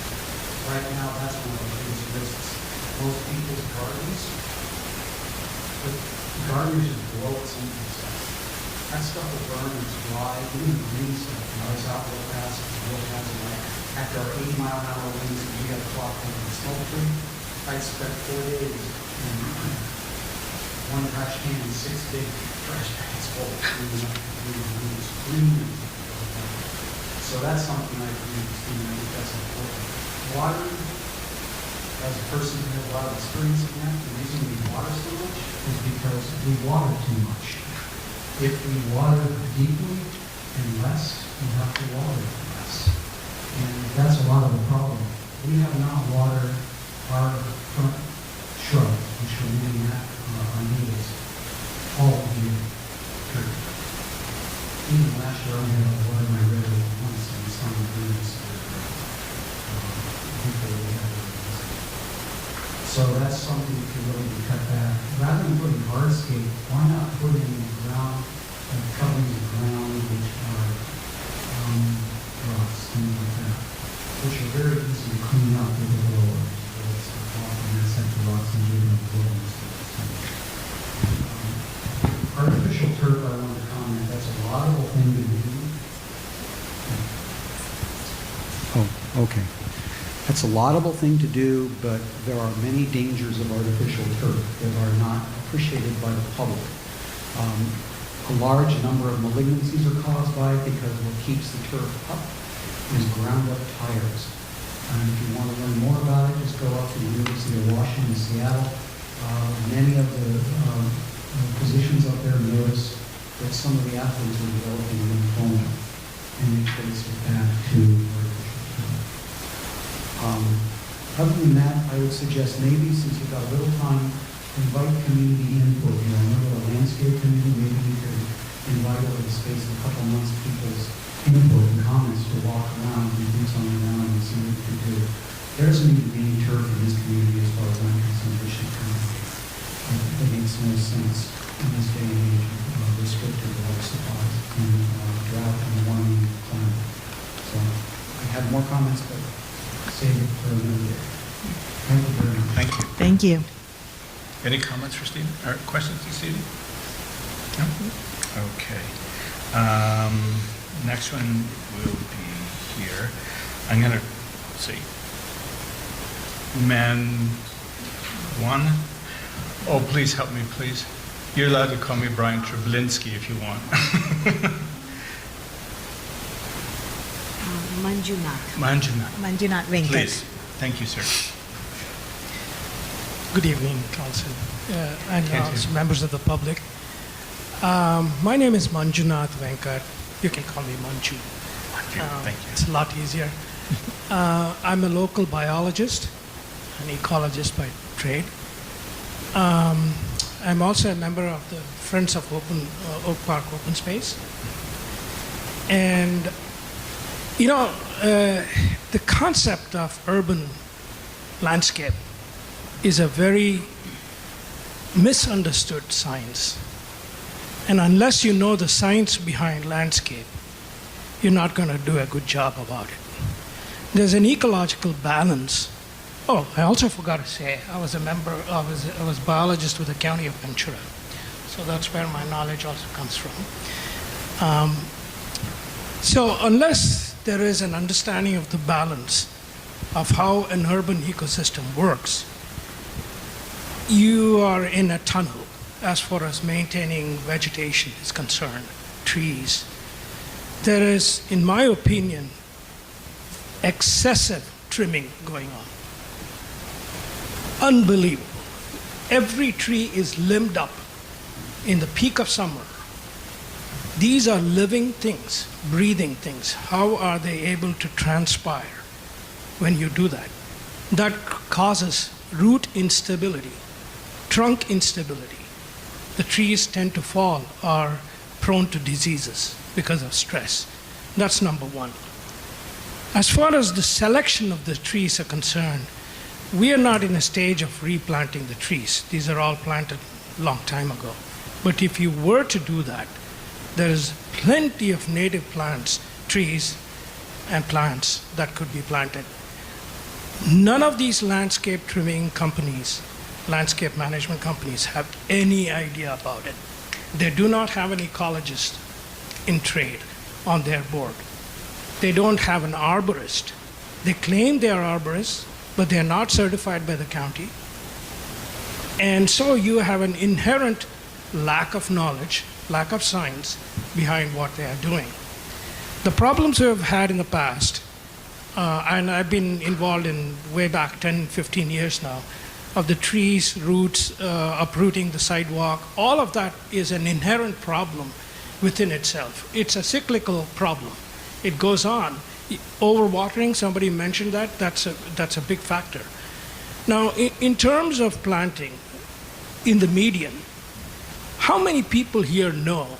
Right now, that's one of our biggest risks. Most people's gardens, but gardeners just blow at some of the stuff. That stuff will burn and it's dry, even the green stuff. I was out real fast, like after our 80-mile-an-hour winds, we got a clock over the smoke tree. I'd spent 4 days in one trash can and 6 big trash bags full of cleaning up green. So that's something I think that's important. Water, as a person who has a lot of experience in that, the reason we water so much is because we water too much. If we water deeply and less, we have to water less. And that's a lot of the problem. We have not watered our front shrub, which we're looking at our needles, all of the year. Even last year, I only had water in my river once, and some of the greens people we have. So that's something we can really cut back. Rather than putting hardscape, why not put in ground, covering the ground, which are rocks, things like that, which are very easy to clean up with a blower. So it's often insect rocks and giving them blowers. Artificial turf, I want to comment, that's a laudable thing to do. Oh, okay. That's a laudable thing to do, but there are many dangers of artificial turf that are not appreciated by the public. A large number of malignancies are caused by it because what keeps the turf up is ground up tires. And if you want to learn more about it, just go up to the University of Washington, Seattle. Many of the physicians up there notice that some of the athletes are developing lymphoma, and it traces it back to artificial turf. Other than that, I would suggest maybe, since you've got a little time, invite community input. Remember the landscape committee, maybe you could invite over the space of a couple months people's input and comments to walk around and do something around and see what we can do. There doesn't need to be any turf in this community as far as I'm concerned. It makes no sense in this day and age of restricted water supplies and drought and warming climate. So I have more comments, but save it for another day. Thank you very much. Thank you. Thank you. Any comments for Stephen, or questions to Stephen? No? Okay. Next one will be here. I'm going to, let's see. Man one. Oh, please help me, please. You're allowed to call me Brian Treblinski if you want. Manjunath. Manjunath. Manjunath Venkat. Please. Thank you, sir. Good evening, Council, and Can't hear. members of the public. My name is Manjunath Venkat. You can call me Manju. Thank you. It's a lot easier. I'm a local biologist, an ecologist by trade. I'm also a member of the Friends of Oak Park Open Space. And, you know, the concept of urban landscape is a very misunderstood science. And unless you know the science behind landscape, you're not going to do a good job about it. There's an ecological balance. Oh, I also forgot to say, I was a biologist with the County of Ventura. So that's where my knowledge also comes from. So unless there is an understanding of the balance of how an urban ecosystem works, you are in a tunnel as far as maintaining vegetation is concerned, trees. There is, in my opinion, excessive trimming going on. Unbelievable. Every tree is limbed up in the peak of summer. These are living things, breathing things. How are they able to transpire when you do that? That causes root instability, trunk instability. The trees tend to fall, are prone to diseases because of stress. That's number one. As far as the selection of the trees are concerned, we are not in a stage of replanting the trees. These are all planted a long time ago. But if you were to do that, there is plenty of native plants, trees, and plants that could be planted. None of these landscape trimming companies, landscape management companies, have any idea about it. They do not have an ecologist in trade on their board. They don't have an arborist. They claim they are arborists, but they are not certified by the county. And so you have an inherent lack of knowledge, lack of science behind what they are doing. The problems we have had in the past, and I've been involved in way back 10, 15 years now, of the trees, roots, uprooting the sidewalk, all of that is an inherent problem within itself. It's a cyclical problem. It goes on. Overwatering, somebody mentioned that, that's a big factor. Now, in terms of planting in the median, how many people here know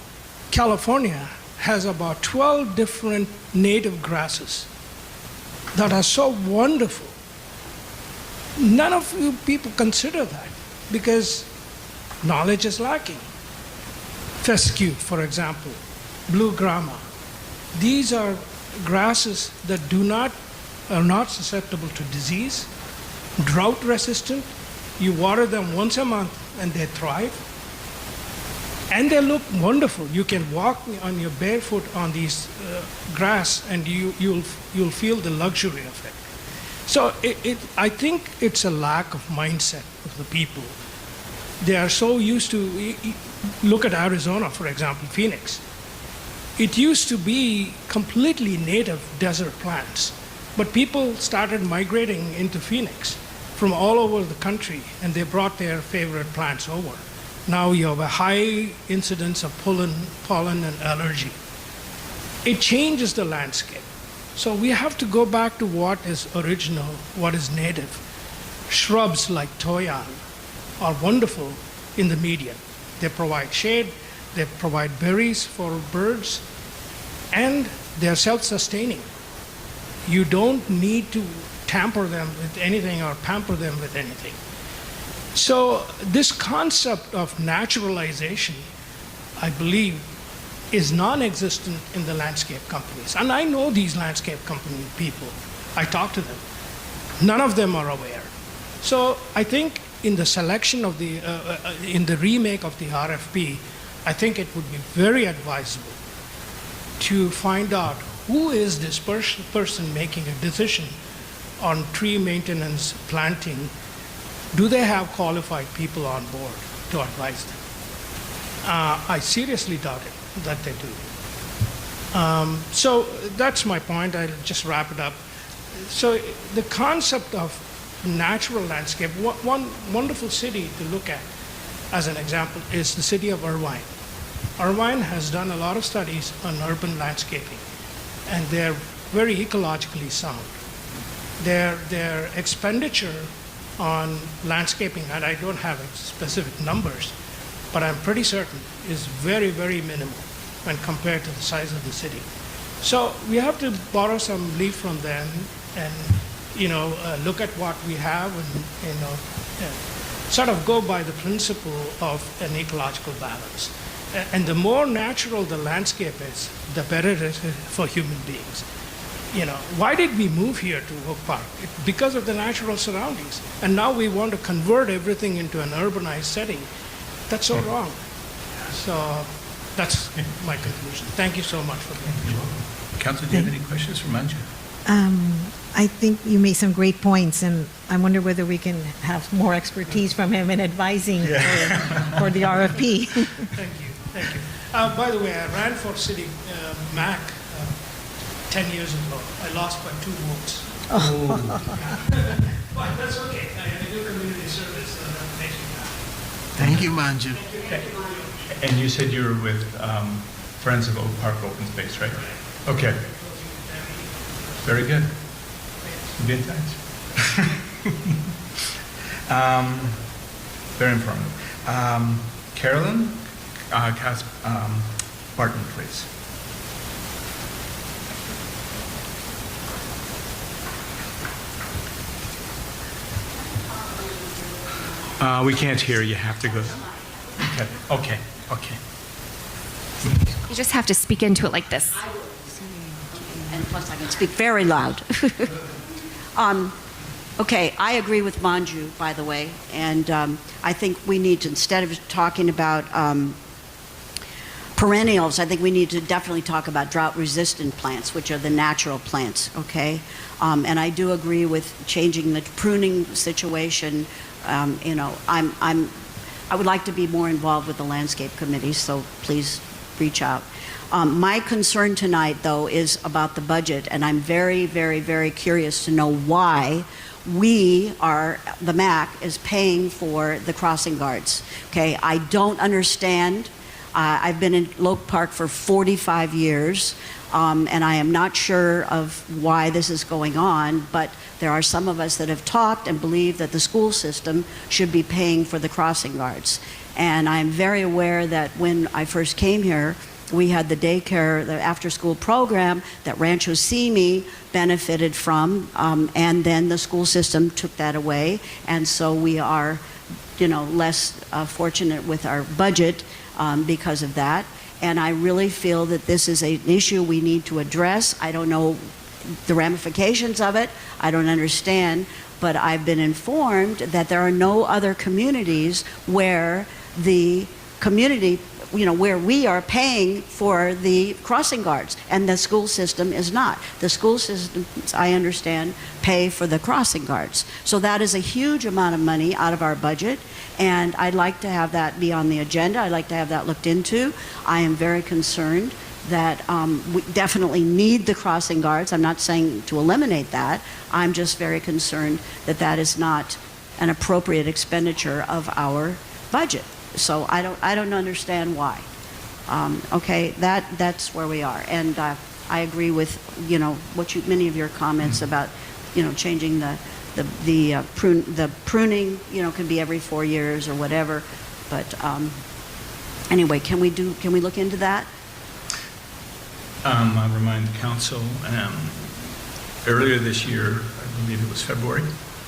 California has about 12 different native grasses that are so wonderful? None of you people consider that because knowledge is lacking. Fescue, for example, blue grama. These are grasses that are not susceptible to disease, drought resistant. You water them once a month and they thrive. And they look wonderful. You can walk on your barefoot on these grass and you'll feel the luxury of it. So I think it's a lack of mindset of the people. They are so used to, look at Arizona, for example, Phoenix. It used to be completely native desert plants, but people started migrating into Phoenix from all over the country, and they brought their favorite plants over. Now you have a high incidence of pollen and allergy. It changes the landscape. So we have to go back to what is original, what is native. Shrubs like toyan are wonderful in the median. They provide shade, they provide berries for birds, and they're self-sustaining. You don't need to tamper them with anything or pamper them with anything. So this concept of naturalization, I believe, is non-existent in the landscape companies. And I know these landscape company people. I talk to them. None of them are aware. So I think in the selection of in the remake of the RFP, I think it would be very advisable to find out who is this person making a decision on tree maintenance planting, do they have qualified people on board to advise them? I seriously doubt it, that they do. So that's my point. I'll just wrap it up. So the concept of natural landscape, one wonderful city to look at as an example is the city of Irvine. Irvine has done a lot of studies on urban landscaping, and they're very ecologically sound. Their expenditure on landscaping, and I don't have specific numbers, but I'm pretty certain is very, very minimal when compared to the size of the city. So we have to borrow some leaf from them and look at what we have and sort of go by the principle of an ecological balance. And the more natural the landscape is, the better it is for human beings. Why did we move here to Oak Park? Because of the natural surroundings. And now we want to convert everything into an urbanized setting. That's so wrong. So that's my conclusion. Thank you so much for being here. Council, do you have any questions for Manju? I think you made some great points, and I wonder whether we can have more expertise from him in advising for the RFP. Thank you. By the way, I ran for city MAC 10 years ago. I lost by 2 votes. But that's okay. I do community service, so that makes me happy. Thank you, Manju. And you said you were with Friends of Oak Park Open Space, right? Okay. Very good. Be in touch. Very informative. Carolyn Barton, please. We can't hear. You have to go. Okay. You just have to speak into it like this. And plus I can speak very loud. Okay, I agree with Manju, by the way, and I think we need to, instead of talking about perennials, I think we need to definitely talk about drought-resistant plants, which are the natural plants, okay? And I do agree with changing the pruning situation. I would like to be more involved with the landscape committee, so please reach out. My concern tonight, though, is about the budget, and I'm very, very, very curious to know why the MAC is paying for the crossing guards. Okay, I don't understand. I've been in Oak Park for 45 years, and I am not sure of why this is going on, but there are some of us that have talked and believe that the school system should be paying for the crossing guards. And I'm very aware that when I first came here, we had the daycare, the after-school program that Rancho Simi benefited from, and then the school system took that away, and so we are, less fortunate with our budget because of that. And I really feel that this is an issue we need to address. I don't know the ramifications of it. I don't understand, but I've been informed that there are no other communities where the community, where we are paying for the crossing guards, and the school system is not. The school systems, I understand, pay for the crossing guards. So that is a huge amount of money out of our budget, and I'd like to have that be on the agenda. I'd like to have that looked into. I am very concerned that we definitely need the crossing guards. I'm not saying to eliminate that. I'm just very concerned that that is not an appropriate expenditure of our budget. So I don't understand why. Okay, that's where we are, and I agree with many of your comments about changing the pruning. Can be every 4 years or whatever. But anyway, can we look into that? I'll remind the council, earlier this year, I believe it was February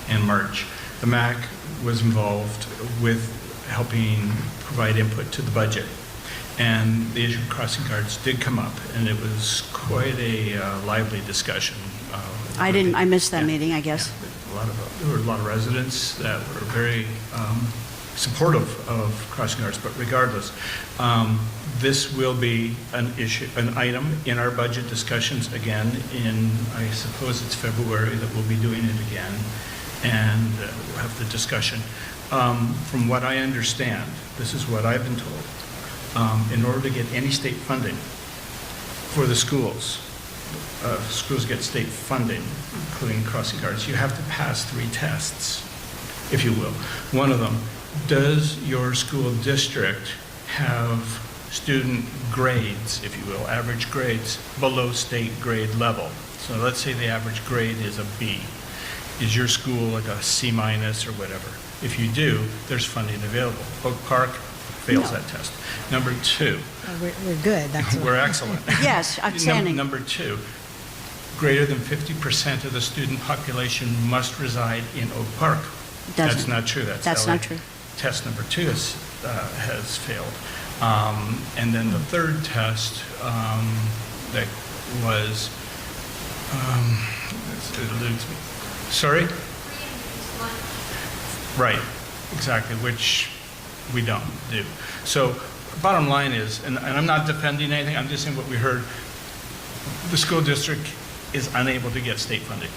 and March, the MAC was involved with helping provide input to the budget. And the issue of crossing guards did come up, and it was quite a lively discussion. I missed that meeting, I guess. Yeah, there were a lot of residents that were very supportive of crossing guards, but regardless, this will be an issue, an item in our budget discussions again in, I suppose it's February that we'll be doing it again, and we'll have the discussion. From what I understand, this is what I've been told, in order to get any state funding for the schools, schools get state funding, including crossing guards, you have to pass 3 tests, if you will. One of them, does your school district have student grades, if you will, average grades below state grade level? So let's say the average grade is a B. Is your school like a C minus or whatever? If you do, there's funding available. Oak Park fails that test. Number 2, We're good. That's what- we're excellent. Yes, outstanding. Number 2, greater than 50% of the student population must reside in Oak Park. Doesn't. That's not true. That's LA. not true. Test number 2 has failed. And then the third test that was, it eludes me. Sorry? Right, exactly, which we don't do. So bottom line is, and I'm not defending anything, I'm just saying what we heard, the school district is unable to get state funding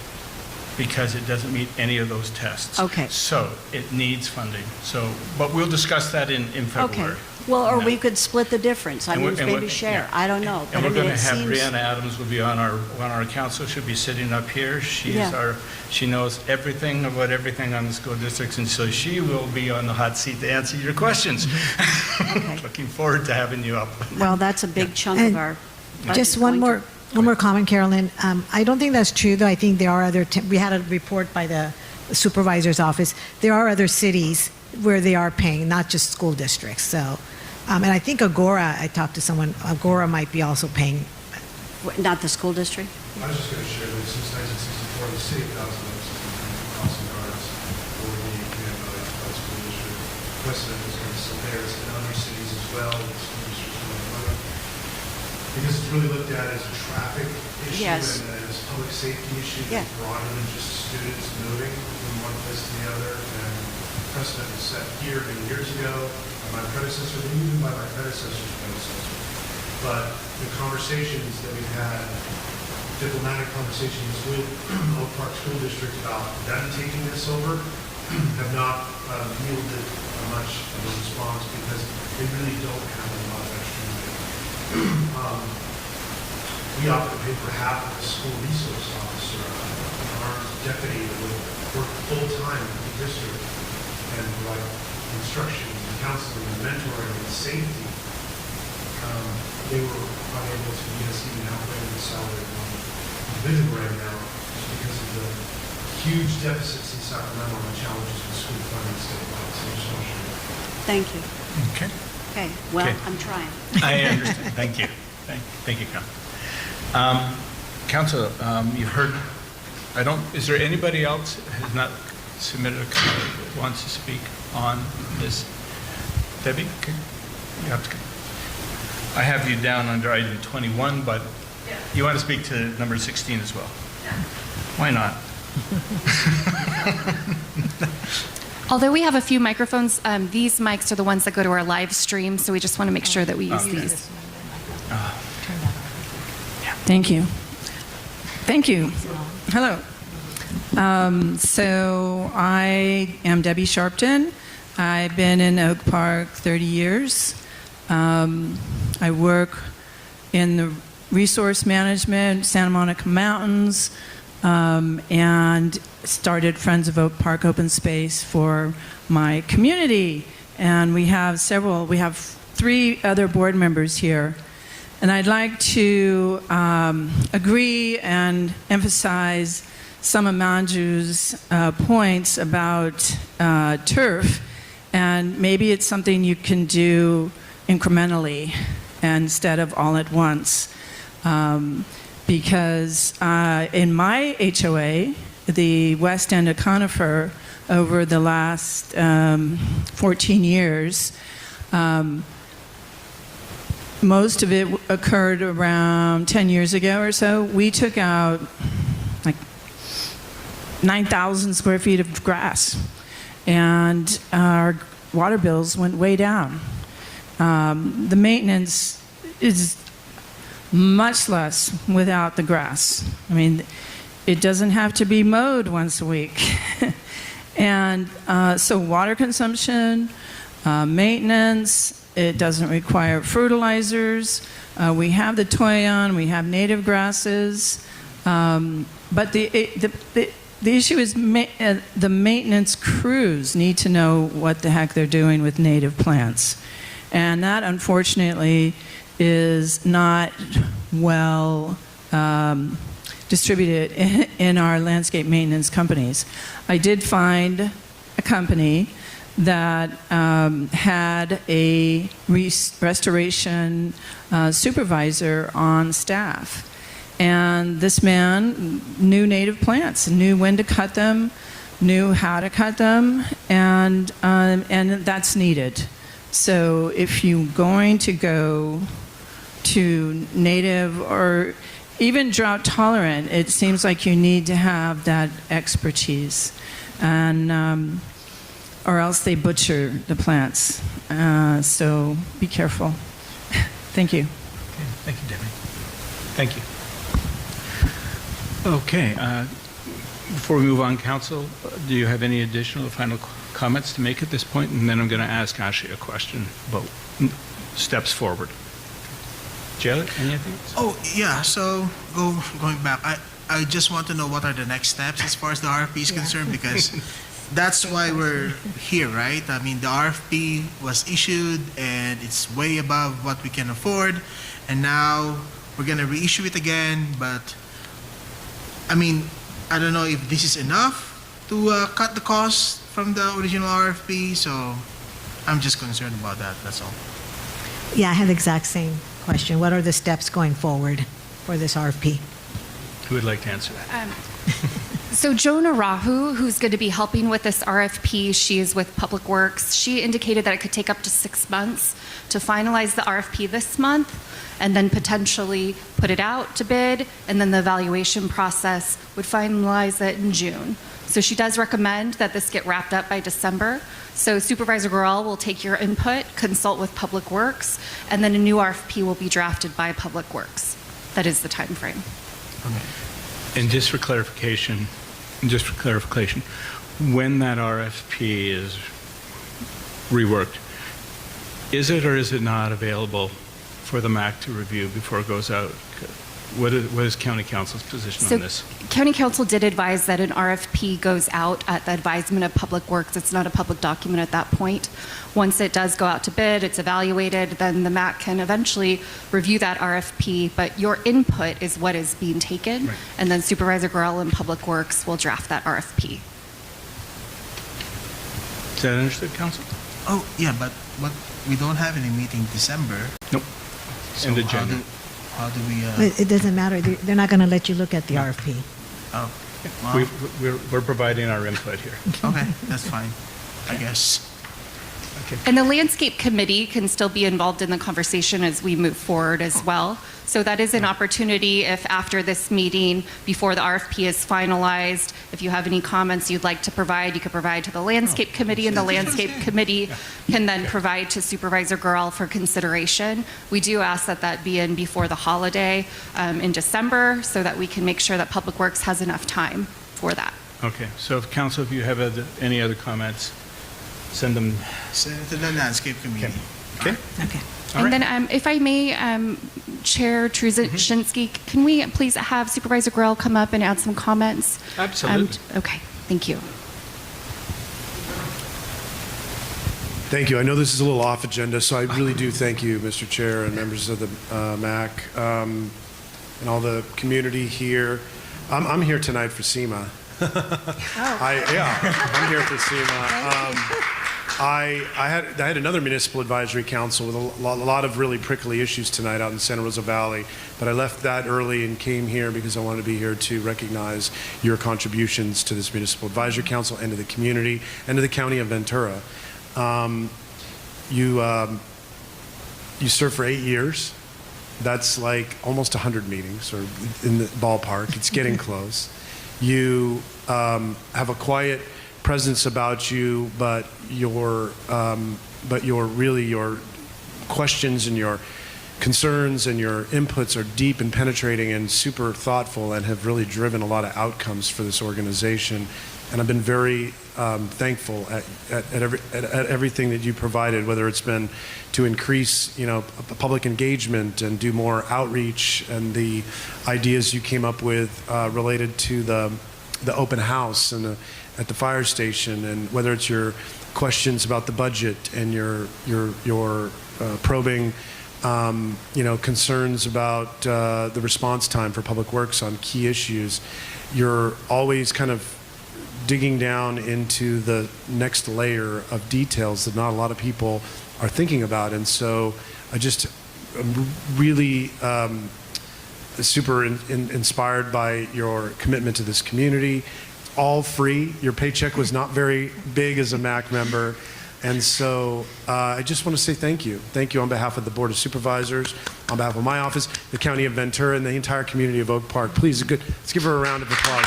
because it doesn't meet any of those tests. Okay. So it needs funding. So, but we'll discuss that in February. Okay. Well, or Yeah. we could split the difference. I And mean, we're- and maybe we're- share. yeah. I don't know. And But we're I mean, going to it have seems- Brianna Adams will be on our council. She'll be sitting up here. She's Yeah. she knows everything about everything on the school districts, and so she will be on the hot seat to answer your questions. Okay. Looking forward to having you up. Well, that's a big chunk And of our budget Just one going to- more comment, Carolyn. I don't think that's true, though. I think there are other, we had a report by the supervisor's office. There are other cities where they are paying, not just school districts. So, and I think Agora, I talked to someone, Agora might be also paying. Not the school district? I was just going to share that since 1964, the city of Thousand Oaks has been paying for crossing guards for the school district. Precedent is going to still there. It's in other cities as well. The school districts are really running. Because it's really looked at as a traffic issue Yes. and as a public safety issue Yeah. that's broader than just students moving from one place to the other. And precedent was set here many years ago by my predecessor, and even by my predecessor's predecessor. But the conversations that we've had, diplomatic conversations with Oak Park School District about them taking this over, have not yielded much of a response because they really don't have a lot of extra money. We often pay for half of the school resource officer, an armed deputy that would work full-time with the district and provide instruction and counseling and mentoring and safety. They were unable to meet us even halfway in the salary of one individual right now just because of the huge deficits in Sacramento and the challenges with school funding statewide. So I just want to share that. Thank you. Okay. Okay, well, Okay. I'm trying. I understand. Thank you. Thank you, Council. Council, you've heard, is there anybody else who has not submitted a comment that wants to speak on this? Debbie, okay. You have to. I have you down under item 21, but you want to speak to number 16 as well? Why not? Although we have a few microphones, these mics are the ones that go to our live stream, so we just want to make sure that we use these. Thank you. Thank you. Hello. So I am Debbie Sharpton. I've been in Oak Park 30 years. I work in the resource management, Santa Monica Mountains, and started Friends of Oak Park Open Space for my community. And we have 3 other board members here. And I'd like to agree and emphasize some of Manju's points about turf. And maybe it's something you can do incrementally instead of all at once. Because in my HOA, the West End of Conifer, over the last 14 years, most of it occurred around 10 years ago or so. We took out like 9,000 square feet of grass. And our water bills went way down. The maintenance is much less without the grass. I mean, it doesn't have to be mowed once a week. And so water consumption, maintenance, it doesn't require fertilizers. We have the toyon, we have native grasses. But the issue is the maintenance crews need to know what the heck they're doing with native plants. And that, unfortunately, is not well distributed in our landscape maintenance companies. I did find a company that had a restoration supervisor on staff. And this man knew native plants, knew when to cut them, knew how to cut them, and that's needed. So if you're going to go to native or even drought tolerant, it seems like you need to have that expertise, and or else they butcher the plants. So be careful. Thank you. Okay, thank you, Debbie. Thank you. Okay. Before we move on, Council, do you have any additional final comments to make at this point? And then I'm going to ask Ashley a question about steps forward. Jared, anything? Oh, yeah, so going back, I just want to know what are the next steps as far as the RFP is concerned, because that's why we're here, right? I mean, the RFP was issued and it's way above what we can afford, and now we're going to reissue it again, but I mean, I don't know if this is enough to cut the cost from the original RFP, so I'm just concerned about that, that's all. Yeah, I have the exact same question. What are the steps going forward for this RFP? Who would like to answer that? So Joan Arahu, who's going to be helping with this RFP, she is with Public Works. She indicated that it could take up to 6 months to finalize the RFP this month and then potentially put it out to bid, and then the evaluation process would finalize it in June. So she does recommend that this get wrapped up by December. So Supervisor Gorel will take your input, consult with Public Works, and then a new RFP will be drafted by Public Works. That is the time frame. And just for clarification, when that RFP is reworked, is it or is it not available for the MAC to review before it goes out? What is County Council's position on this? County Council did advise that an RFP goes out at the advisement of Public Works. It's not a public document at that point. Once it does go out to bid, it's evaluated, then the MAC can eventually review that RFP, but your input is what is being taken, Right. and then Supervisor Gorel and Public Works will draft that RFP. Is that understood, Council? Oh, yeah, but we don't have any meeting December. Nope. So End of January. how do we, It doesn't matter. They're not going to let you look at the RFP. oh, well, We're providing our input here. okay, that's fine, I guess. And the Landscape Committee can still be involved in the conversation as we move forward as well. So that is an opportunity if after this meeting, before the RFP is finalized, if you have any comments you'd like to provide, you could provide to the Landscape Committee, and the Landscape Committee can then provide to Supervisor Gorel for consideration. We do ask that that be in before the holiday in December so that we can make sure that Public Works has enough time for that. Okay, so if Council, if you have any other comments, send them. Send it to the Landscape Committee. Okay? Okay. All And right. then, if I may, Chair Truzinski, can we please have Supervisor Gorel come up and add some comments? Absolutely. Okay, thank you. Thank you. I know this is a little off agenda, so I really do thank you, Mr. Chair, and members of the MAC, and all the community here. I'm here tonight for SEMA. I'm here for SEMA. I had another municipal advisory council with a lot of really prickly issues tonight out in Santa Rosa Valley, but I left that early and came here because I wanted to be here to recognize your contributions to this municipal advisory council and to the community and to the county of Ventura. You served for 8 years. That's like almost 100 meetings, or in the ballpark. It's getting close. You have a quiet presence about you, but your really your questions and your concerns and your inputs are deep and penetrating and super thoughtful and have really driven a lot of outcomes for this organization. And I've been very thankful at everything that you provided, whether it's been to increase, public engagement and do more outreach, and the ideas you came up with related to the open house and at the fire station, and whether it's your questions about the budget and your probing, concerns about the response time for Public Works on key issues. You're always kind of digging down into the next layer of details that not a lot of people are thinking about. And so I just am really super inspired by your commitment to this community. It's all free. Your paycheck was not very big as a MAC member. And so I just want to say thank you. Thank you on behalf of the Board of Supervisors, on behalf of my office, the County of Ventura, and the entire community of Oak Park. Please, let's give her a round of applause.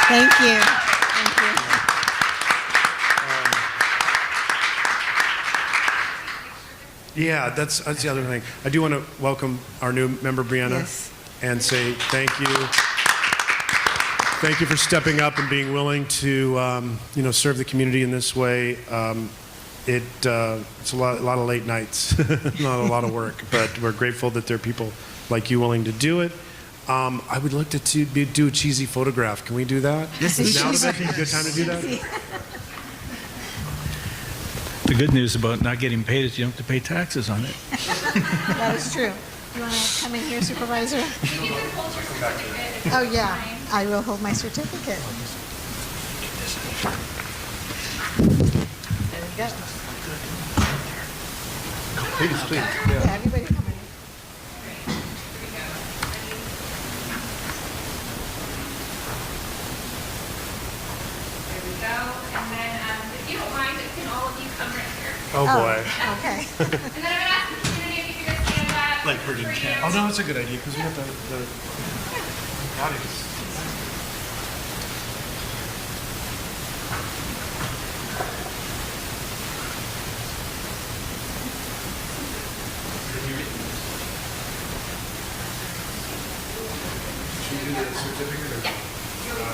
Thank you. Yeah, that's the other thing. I do want to welcome our new member, Brianna, and say thank you. Thank you for stepping up and being willing to, serve the community in this way. It's a lot of late nights, not a lot of work, but we're grateful that there are people like you willing to do it. I would like to do a cheesy photograph. Can we do that? Yes, Is now a good time to do that? The good news about not getting paid is you don't have to pay taxes on it. That is true. You want to come in here, Supervisor? Oh, yeah. I will hold my certificate. There we go. Please. Yeah, everybody come in. And then, if you don't mind, can all of you come right here? Oh, boy. Okay. And then I'm going to ask the community if you could just stand up. Like Virgin Camp. Oh, no, that's a good idea, because we got the audience. Should we do the certificate or? Here we go.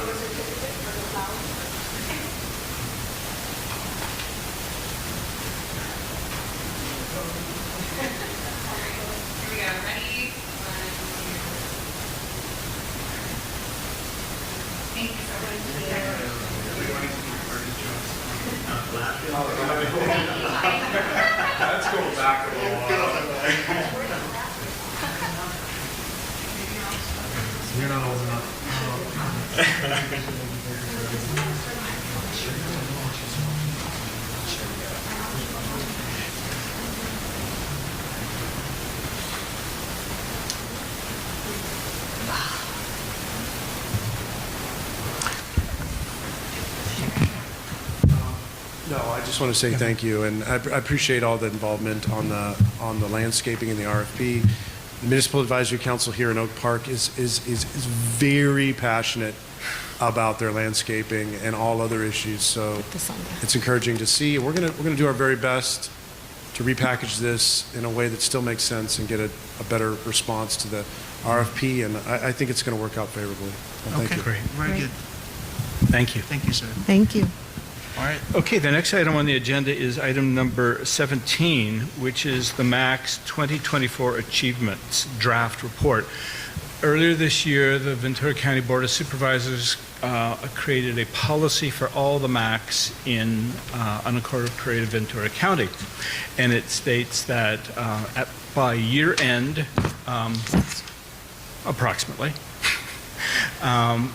Ready? 1, 2. Thank you so much. Let's go back a little while. You're not old enough. No, I just want to say thank you, and I appreciate all the involvement on the landscaping and the RFP. The Municipal Advisory Council here in Oak Park is very passionate about their landscaping and all other issues. So it's encouraging to see. We're gonna do our very best to repackage this in a way that still makes sense and get a better response to the RFP, and I think it's going to work out favorably. Well, thank Okay, you. Great. Very good. Thank you. Thank you, sir. Thank you. All right. Okay, the next item on the agenda is item number 17, which is the MAC's 2024 Achievements Draft Report. Earlier this year, the Ventura County Board of Supervisors created a policy for all the MACs in unincorporated Ventura County. And it states that by year end, approximately,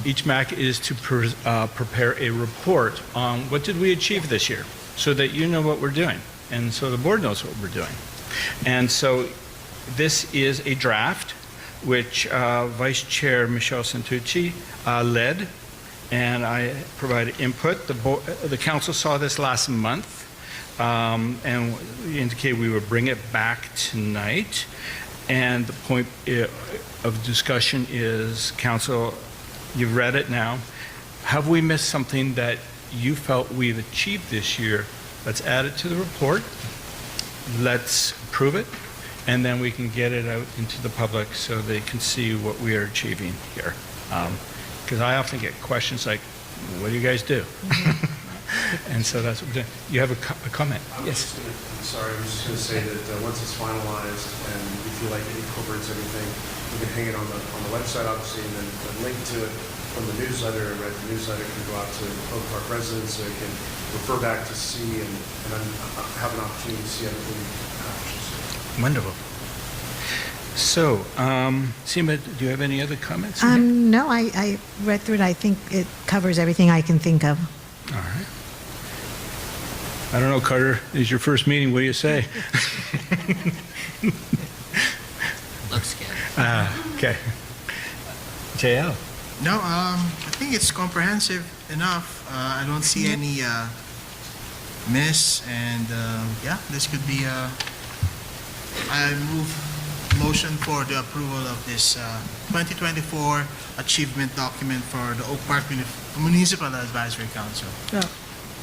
each MAC is to prepare a report on what did we achieve this year, so that you know what we're doing, and so the board knows what we're doing. And so this is a draft which Vice Chair Michelle Santucci led, and I provided input. The council saw this last month, and we indicated we would bring it back tonight. And the point of discussion is, council, you've read it now. Have we missed something that you felt we've achieved this year, let's add it to the report, let's prove it, and then we can get it out into the public so they can see what we are achieving here. Because I often get questions like, what do you guys do? And so that's what we're doing. You have a comment? Yes. I'm sorry, I was just going to say that once it's finalized and we feel like it incorporates everything, we can hang it on the website, obviously, and then link to it from the newsletter. Right, the newsletter can go out to Oak Park residents, so they can refer back to see and have an opportunity to see everything accomplished. Wonderful. So, Seema, do you have any other comments? No, I read through it. I think it covers everything I can think of. All right. I don't know, Carter, this is your first meeting. What do you say? Looks good. Okay. JL. No, I think it's comprehensive enough. I don't see any miss, and yeah, this could be. I motion for the approval of this 2024 achievement document for the Oak Park Municipal Advisory Council.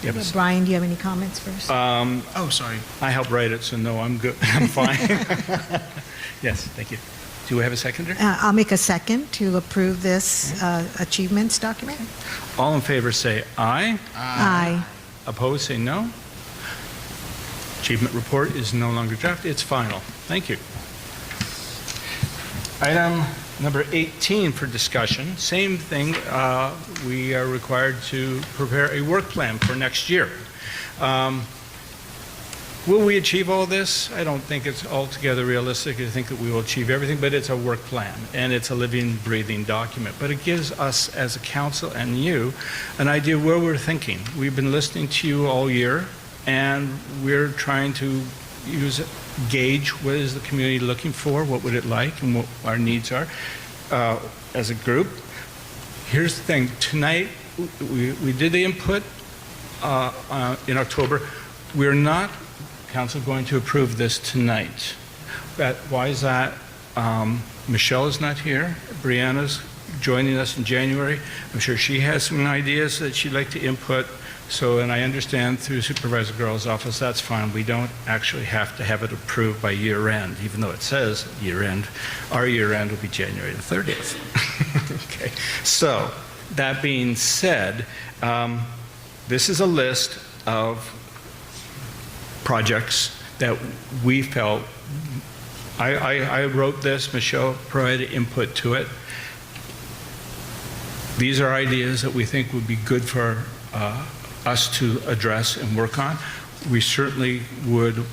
Yes. Brian, do you have any comments first? Oh, sorry. I helped write it, so no, I'm good. I'm fine. Yes, thank you. Do we have a seconder? I'll make a second to approve this achievements document. All in favor say aye. Aye. Opposed say no. Achievement report is no longer drafted. It's final. Thank you. Item number 18 for discussion. Same thing. We are required to prepare a work plan for next year. Will we achieve all this? I don't think it's altogether realistic. I think that we will achieve everything, but it's a work plan, and it's a living, breathing document. But it gives us, as a council and you, an idea where we're thinking. We've been listening to you all year, and we're trying to gauge what is the community looking for, what would it like, and what our needs are as a group. Here's the thing. Tonight, we did the input in October. We're not, council, going to approve this tonight. But why is that? Michelle is not here. Brianna's joining us in January. I'm sure she has some ideas that she'd like to input. So, and I understand through Supervisor Girl's office, that's fine. We don't actually have to have it approved by year end, even though it says year end. Our year end will be January the 30th. Okay. So, that being said, this is a list of projects that we felt, I wrote this, Michelle provided input to it. These are ideas that we think would be good for us to address and work on. We certainly would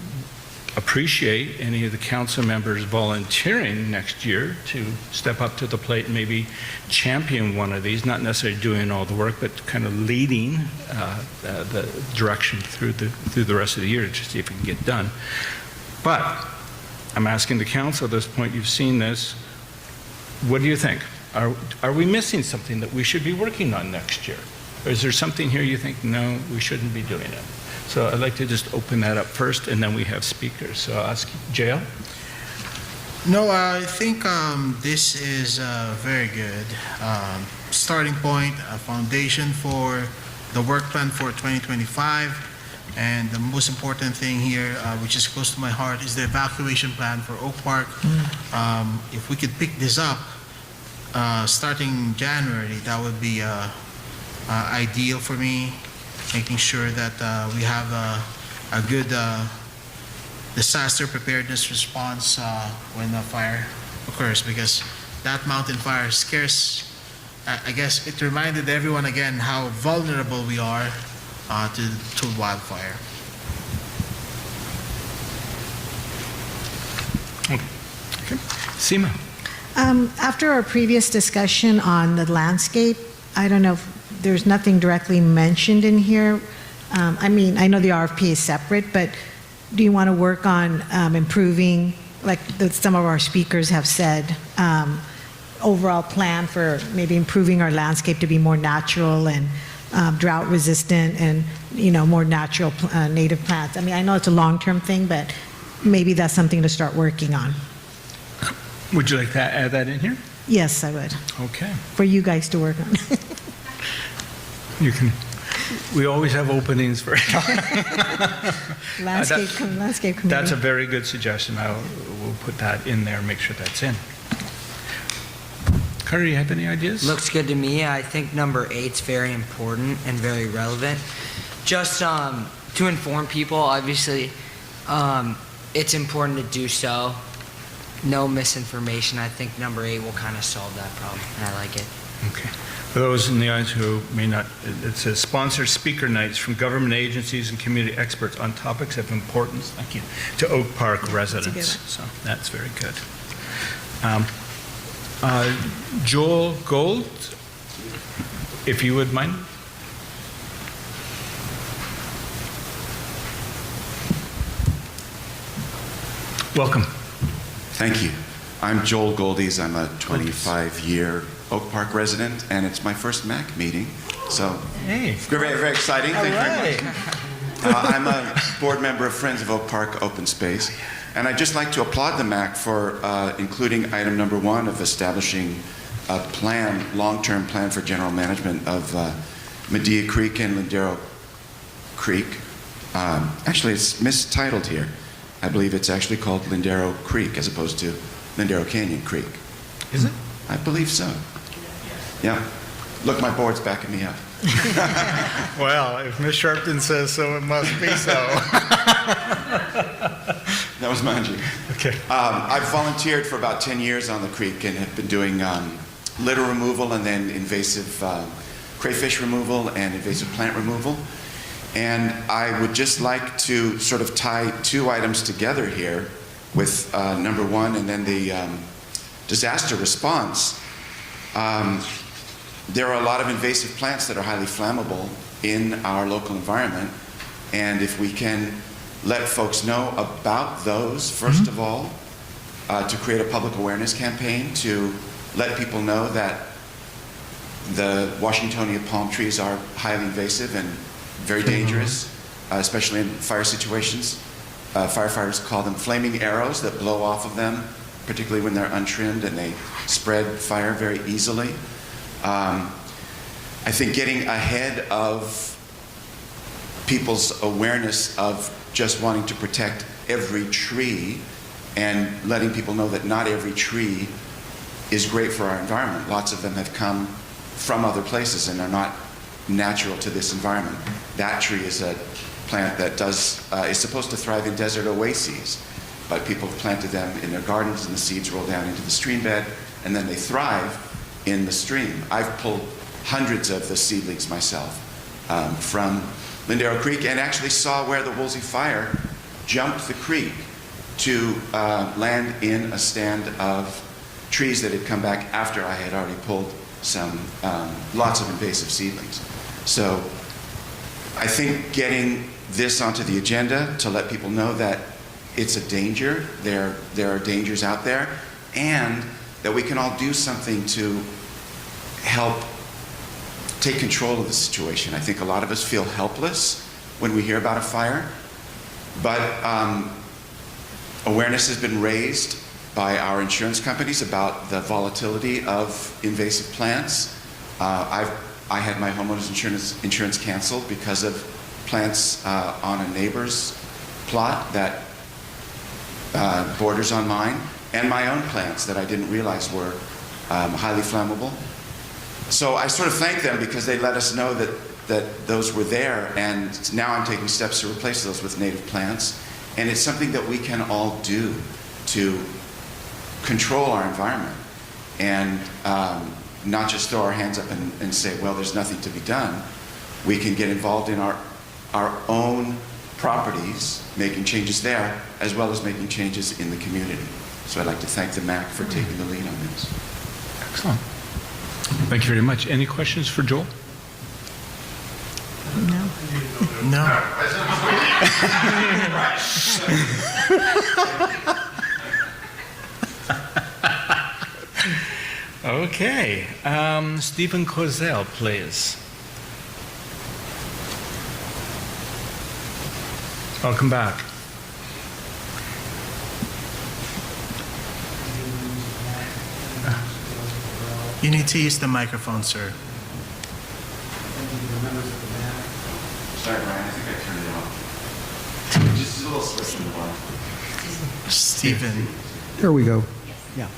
appreciate any of the council members volunteering next year to step up to the plate and maybe champion one of these, not necessarily doing all the work, but kind of leading the direction through the rest of the year to see if it can get done. But I'm asking the council at this point, you've seen this, what do you think? Are we missing something that we should be working on next year? Or is there something here you think, no, we shouldn't be doing it? So I'd like to just open that up first, and then we have speakers. So I'll ask JL. No, I think this is a very good starting point, a foundation for the work plan for 2025. And the most important thing here, which is close to my heart, is the evacuation plan for Oak Park. If we could pick this up starting January, that would be ideal for me, making sure that we have a good disaster preparedness response when a fire occurs, because that mountain fire scares, I guess it reminded everyone again how vulnerable we are to wildfire. Okay. Seema. After our previous discussion on the landscape, I don't know if there's nothing directly mentioned in here. I mean, I know the RFP is separate, but do you want to work on improving, like some of our speakers have said, overall plan for maybe improving our landscape to be more natural and drought resistant and, more natural native plants? I mean, I know it's a long-term thing, but maybe that's something to start working on. Would you like to add that in here? Yes, I would. Okay. For you guys to work on. You can. We always have openings for Landscape committee. That's a very good suggestion. We'll put that in there, make sure that's in. Carter, you have any ideas? Looks good to me. I think number 8's very important and very relevant. Just to inform people, obviously, it's important to do so. No misinformation. I think number 8 will kind of solve that problem, and I like it. Okay. For those in the audience who may not, it says sponsor speaker nights from government agencies and community experts on topics of importance, thank you, to Oak Park residents. So that's very good. Joel Gold, if you would mind. Welcome. Thank you. I'm Joel Goldies. I'm a 25-year Oak Park resident, and it's my first MAC meeting. So, hey, very, very exciting. Thank you very much. I'm a board member of Friends of Oak Park Open Space, and I'd just like to applaud the MAC for including item number 1 of establishing a plan, long-term plan for general management of Medea Creek and Lindero Creek. Actually, it's mistitled here. I believe it's actually called Lindero Creek as opposed to Lindero Canyon Creek. Is it? I believe so. Yeah. Look, my board's backing me up. Well, if Ms. Sharpton says so, it must be so. That was Manji. Okay. I've volunteered for about 10 years on the creek and have been doing litter removal and then invasive crayfish removal and invasive plant removal. And I would just like to sort of tie 2 items together here with number 1 and then the disaster response. There are a lot of invasive plants that are highly flammable in our local environment. And if we can let folks know about those, first of all, to create a public awareness campaign to let people know that the Washingtonia palm trees are highly invasive and very dangerous, especially in fire situations. Firefighters call them flaming arrows that blow off of them, particularly when they're untrimmed and they spread fire very easily. I think getting ahead of people's awareness of just wanting to protect every tree and letting people know that not every tree is great for our environment. Lots of them have come from other places and are not natural to this environment. That tree is a plant that is supposed to thrive in desert oases, but people have planted them in their gardens and the seeds roll down into the stream bed and then they thrive in the stream. I've pulled hundreds of the seedlings myself from Lindero Creek and actually saw where the Woolsey fire jumped the creek to land in a stand of trees that had come back after I had already pulled lots of invasive seedlings. So I think getting this onto the agenda to let people know that it's a danger, there are dangers out there, and that we can all do something to help take control of the situation. I think a lot of us feel helpless when we hear about a fire, but awareness has been raised by our insurance companies about the volatility of invasive plants. I had my homeowner's insurance canceled because of plants on a neighbor's plot that borders on mine, and my own plants that I didn't realize were highly flammable. So I sort of thank them because they let us know that those were there, and now I'm taking steps to replace those with native plants. And it's something that we can all do to control our environment and not just throw our hands up and say, well, there's nothing to be done. We can get involved in our own properties, making changes there, as well as making changes in the community. So I'd like to thank the MAC for taking the lead on this. Excellent. Thank you very much. Any questions for Joel? No. No. Okay. Stephen Kozel, please. Welcome back. You need to use the microphone, sir. Thank you to the members of the MAC, Sorry, Ryan, I think I turned it off. Just a little switch in the line. Stephen. There we go. Yeah.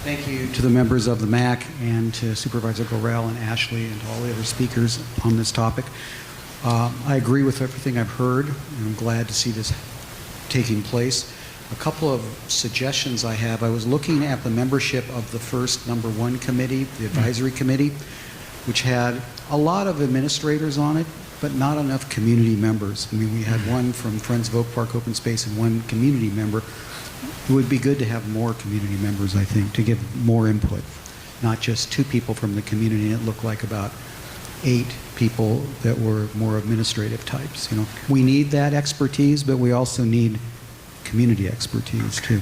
Thank you to the members of the MAC and to Supervisor Gorell and Ashley and to all the other speakers on this topic. I agree with everything I've heard, and I'm glad to see this taking place. A couple of suggestions I have. I was looking at the membership of the first number 1 committee, the advisory committee, which had a lot of administrators on it, but not enough community members. I mean, we had one from Friends of Oak Park Open Space and one community member. It would be good to have more community members, I think, to give more input, not just 2 people from the community. It looked like about 8 people that were more administrative types. You know, we need that expertise, but we also need community expertise too.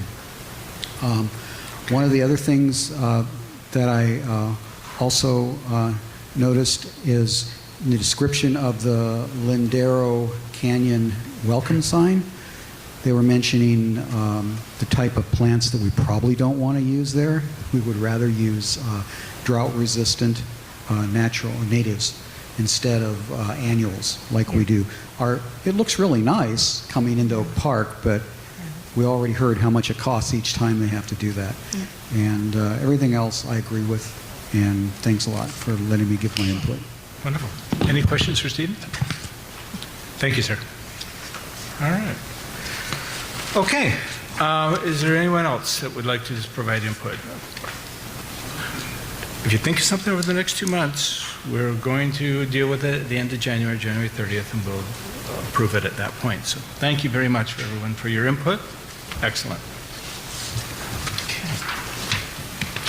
One of the other things that I also noticed is in the description of the Lindero Canyon welcome sign. They were mentioning the type of plants that we probably don't want to use there. We would rather use drought-resistant natural natives instead of annuals like we do. It looks really nice coming into Oak Park, but we already heard how much it costs each time they have to do that. Yeah. And everything else I agree with, and thanks a lot for letting me give my input. Wonderful. Any questions for Stephen? Thank you, sir. All right. Okay. Is there anyone else that would like to just provide input? If you think of something over the next 2 months, we're going to deal with it at the end of January 30th, and we'll approve it at that point. So thank you very much, everyone, for your input. Excellent. Okay.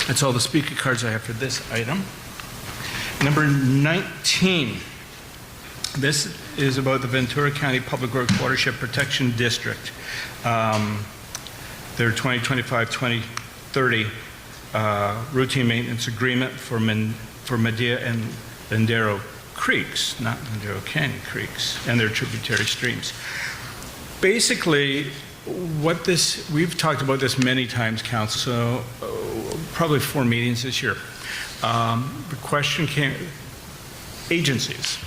That's all the speaker cards I have for this item. Number 19. This is about the Ventura County Public Works Watershed Protection District. Their 2025-2030 routine maintenance agreement for Medea and Lindero Creeks, not Lindero Canyon Creeks, and their tributary streams. Basically, we've talked about this many times, Council, so probably 4 meetings this year. The question came, agencies,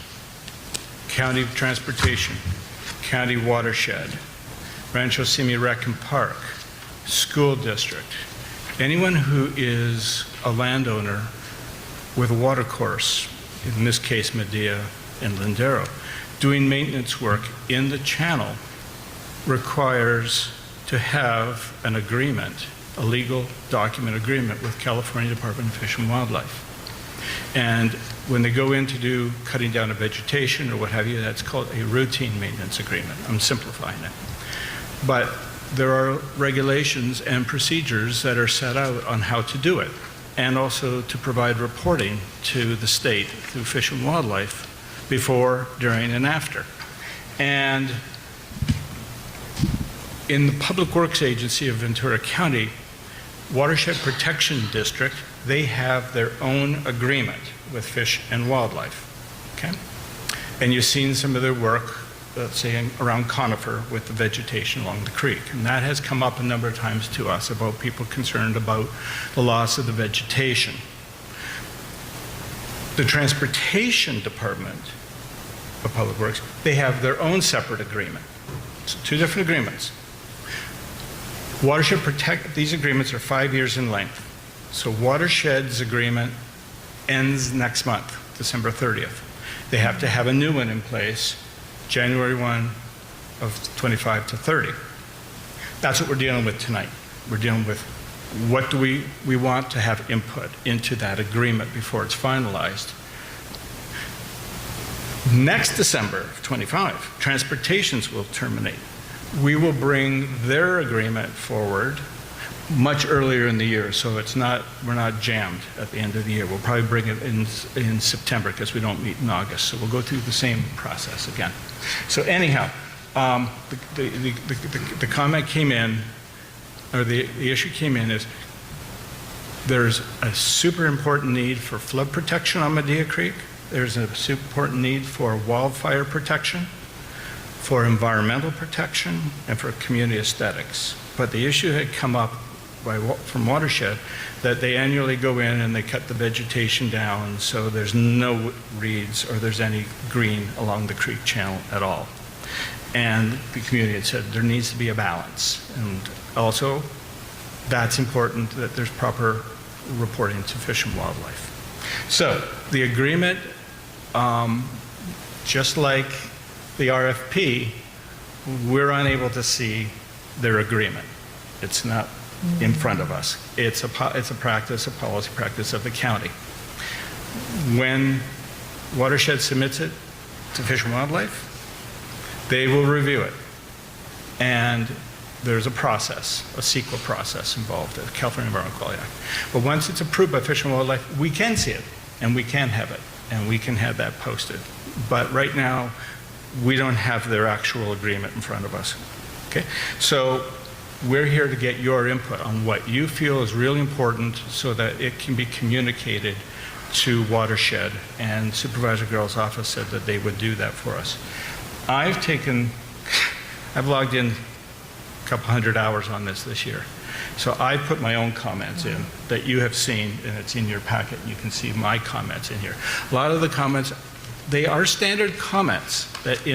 County Transportation, County Watershed, Rancho Simi Rec and Park, School District, anyone who is a landowner with a water course, in this case Medea and Lindero, doing maintenance work in the channel requires to have an agreement, a legal document agreement with California Department of Fish and Wildlife. And when they go in to do cutting down of vegetation or what have you, that's called a routine maintenance agreement. I'm simplifying it. But there are regulations and procedures that are set out on how to do it, and also to provide reporting to the state through Fish and Wildlife before, during, and after. And in the Public Works Agency of Ventura County, Watershed Protection District, they have their own agreement with Fish and Wildlife, okay? And you've seen some of their work, let's say around conifer with the vegetation along the creek. And that has come up a number of times to us about people concerned about the loss of the vegetation. The Transportation Department of Public Works, they have their own separate agreement. So 2 different agreements. Watershed Protect, these agreements are 5 years in length. So Watershed's agreement ends next month, December 30th. They have to have a new one in place January 1 of 25 to 30. That's what we're dealing with tonight. We're dealing with what do we want to have input into that agreement before it's finalized. Next December of 25, Transportations will terminate. We will bring their agreement forward much earlier in the year, so we're not jammed at the end of the year. We'll probably bring it in September because we don't meet in August, so we'll go through the same process again. So anyhow, the comment came in, or the issue came in is there's a super important need for flood protection on Medea Creek. There's a super important need for wildfire protection, for environmental protection, and for community aesthetics. But the issue had come up from Watershed, that they annually go in and they cut the vegetation down so there's no reeds or there's any green along the creek channel at all. And the community had said there needs to be a balance. And also, that's important that there's proper reporting to Fish and Wildlife. So the agreement, just like the RFP, we're unable to see their agreement. It's not in front of us. It's a practice, a policy practice of the county. When Watershed submits it to Fish and Wildlife, they will review it. And there's a process, a CEQA process involved, the California Environmental Quality Act. But once it's approved by Fish and Wildlife, we can see it, and we can have it, and we can have that posted. But right now, we don't have their actual agreement in front of us. Okay? So we're here to get your input on what you feel is really important so that it can be communicated to Watershed, and Supervisor Girl's office said that they would do that for us. I've logged in a couple hundred hours on this year. So I put my own comments in that you have seen, and it's in your packet. You can see my comments in here. A lot of the comments, they are standard comments that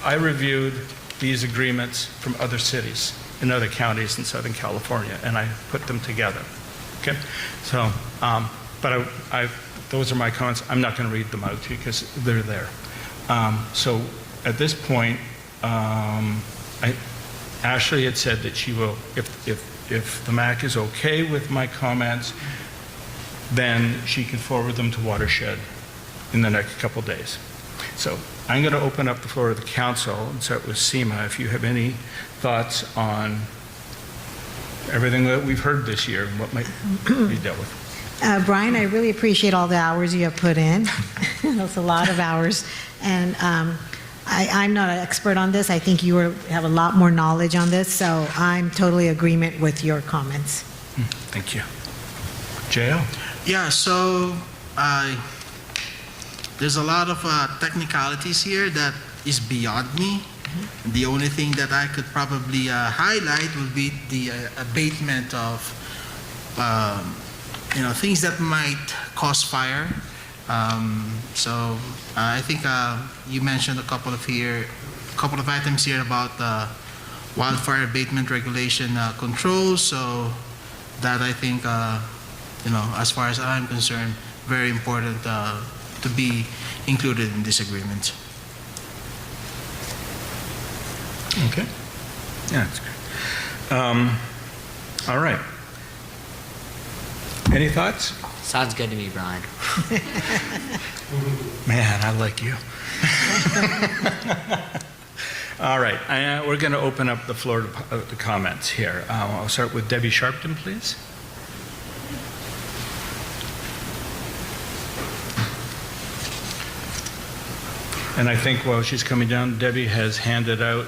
I reviewed these agreements from other cities and other counties in Southern California, and I put them together. Okay? So, but those are my comments. I'm not going to read them out to you because they're there. So at this point, Ashley had said that she will, if the MAC is okay with my comments, then she can forward them to Watershed in the next couple days. So I'm going to open up the floor to the council and start with Seema. If you have any thoughts on everything that we've heard this year and what might be dealt with. Brian, I really appreciate all the hours you have put in. That's a lot of hours. And I'm not an expert on this. I think you have a lot more knowledge on this, so I'm totally in agreement with your comments. Thank you. J.O.? Yeah, so there's a lot of technicalities here that is beyond me. The only thing that I could probably highlight would be the abatement of things that might cause fire. So I think you mentioned a couple of items here about wildfire abatement regulation controls. So that I think, as far as I'm concerned, very important to be included in this agreement. Okay. Yeah, that's great. All right. Any thoughts? Sounds good to me, Brian. Man, I like you. All right. We're going to open up the floor to comments here. I'll start with Debbie Sharpton, please. And I think while she's coming down, Debbie has handed out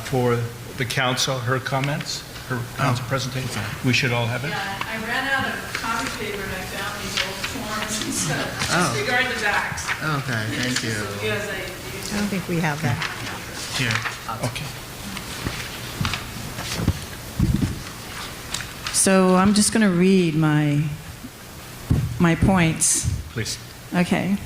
for the council her comments, her council presentation. We should all have it. Yeah, I ran out of copy paper and I found these old forms and stuff. Disregard the backs. Okay, thank you. Because I don't think we have that. Here. Okay. So I'm just going to read my points. Please. Okay.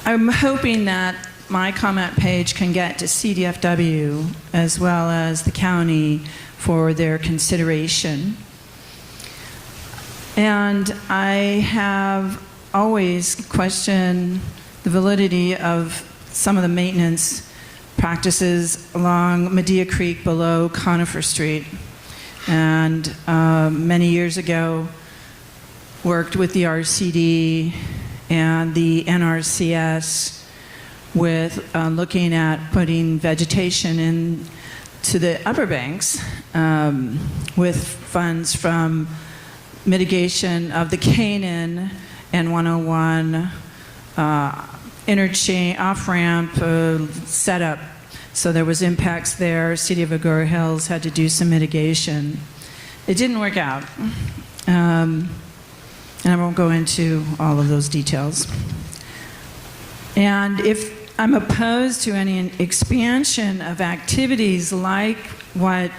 I'm hoping that my comment page can get to CDFW as well as the county for their consideration. And I have always questioned the validity of some of the maintenance practices along Medea Creek below Conifer Street. And many years ago, worked with the RCD and the NRCS with looking at putting vegetation into the upper banks with funds from mitigation of the Canaan and 101 interchange off-ramp setup. So there was impacts there. City of Agoura Hills had to do some mitigation. It didn't work out. And I won't go into all of those details. And if I'm opposed to any expansion of activities like what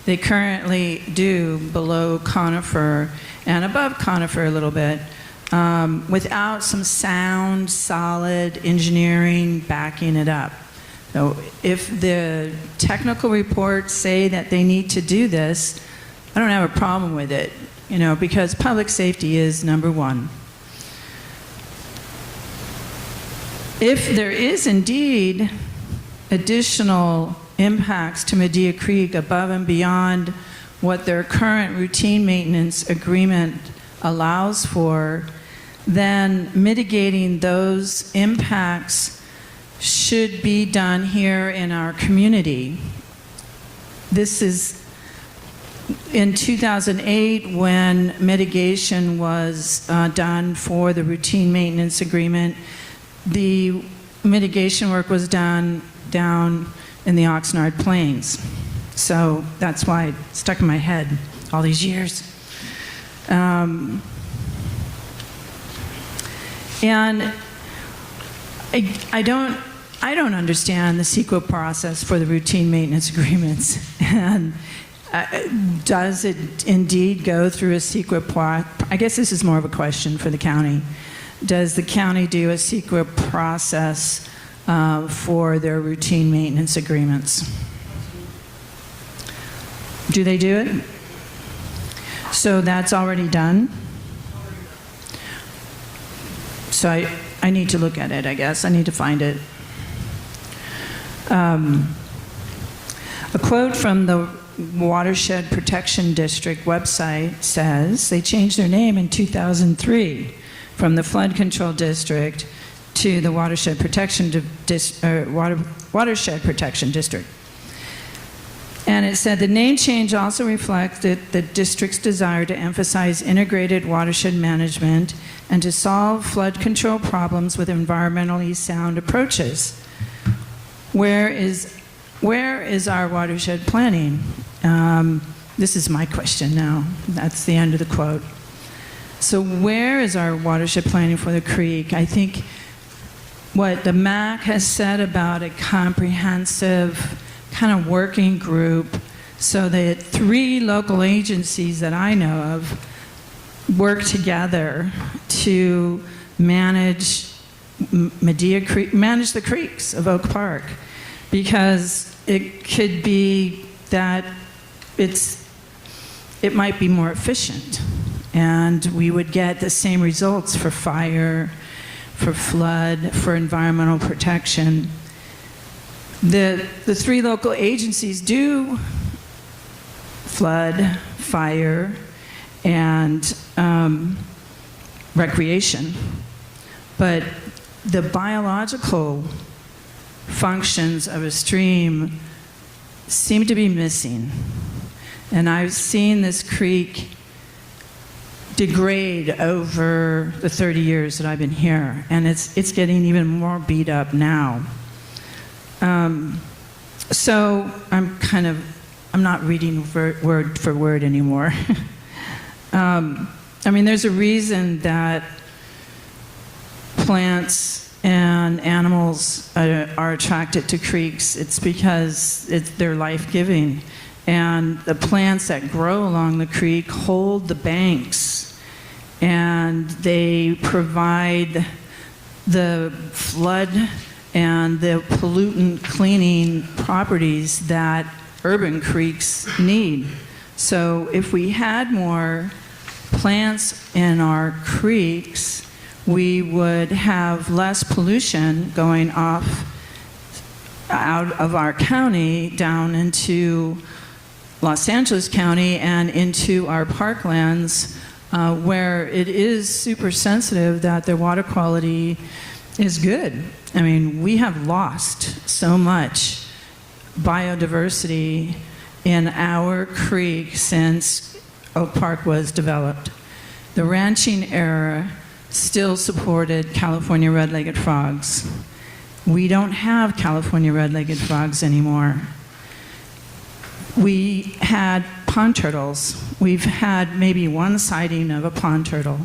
they currently do below Conifer and above Conifer a little bit, without some sound, solid engineering backing it up. So if the technical reports say that they need to do this, I don't have a problem with it, because public safety is number one. If there is indeed additional impacts to Medea Creek above and beyond what their current routine maintenance agreement allows for, then mitigating those impacts should be done here in our community. This is in 2008 when mitigation was done for the routine maintenance agreement. The mitigation work was done down in the Oxnard Plains. So that's why it stuck in my head all these years. And I don't understand the CEQA process for the routine maintenance agreements. And does it indeed go through a CEQA I guess this is more of a question for the county. Does the county do a CEQA process for their routine maintenance agreements? Do they do it? So that's already done? So I need to look at it, I guess. I need to find it. A quote from the Watershed Protection District website says they changed their name in 2003 from the Flood Control District to the Watershed Protection Watershed Protection District. And it said the name change also reflected the district's desire to emphasize integrated watershed management and to solve flood control problems with environmentally sound approaches. Where is our watershed planning? This is my question now. That's the end of the quote. So where is our watershed planning for the creek? I think what the MAC has said about a comprehensive kind of working group so that 3 local agencies that I know of work together to manage Medea Creek, manage the creeks of Oak Park, because it could be that it might be more efficient and we would get the same results for fire, for flood, for environmental protection. The 3 local agencies do flood, fire, and recreation, but the biological functions of a stream seem to be missing. And I've seen this creek degrade over the 30 years that I've been here, and it's getting even more beat up now. So I'm not reading word for word anymore. I mean, there's a reason that plants and animals are attracted to creeks. It's because they're life-giving. And the plants that grow along the creek hold the banks, and they provide the flood and the pollutant cleaning properties that urban creeks need. So if we had more plants in our creeks, we would have less pollution going off out of our county down into Los Angeles County and into our parklands, where it is super sensitive that their water quality is good. I mean, we have lost so much biodiversity in our creek since Oak Park was developed. The ranching era still supported California red-legged frogs. We don't have California red-legged frogs anymore. We had pond turtles. We've had maybe one sighting of a pond turtle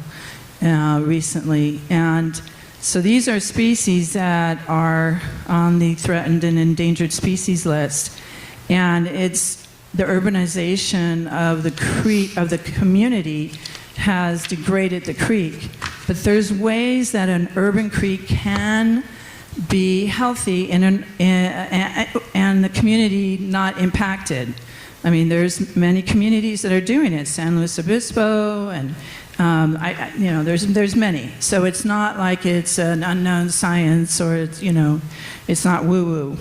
recently, and So these are species that are on the threatened and endangered species list. And it's the urbanization of the creek, of the community has degraded the creek. But there's ways that an urban creek can be healthy and the community not impacted. I mean, there's many communities that are doing it, San Luis Obispo, and there's many. So it's not like it's an unknown science, or it's not woo-woo.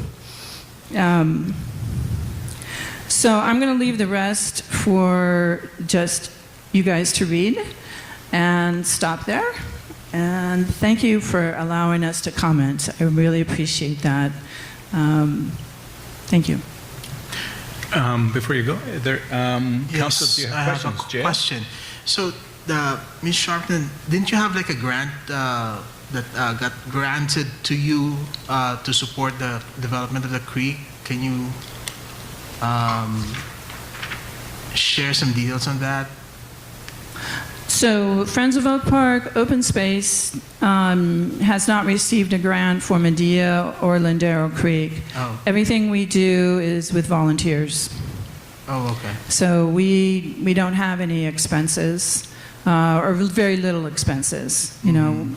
So I'm going to leave the rest for just you guys to read and stop there. And thank you for allowing us to comment. I really appreciate that. Thank you. Before you go, Council, do you have I questions? have a Jay? question. So, Ms. Sharpton, didn't you have like a grant that got granted to you to support the development of the creek? Can you share some details on that? So Friends of Oak Park Open Space has not received a grant for Medea or Lindero Creek. Oh. Everything we do is with volunteers. Oh, okay. So we don't have any expenses, or very little expenses. You know,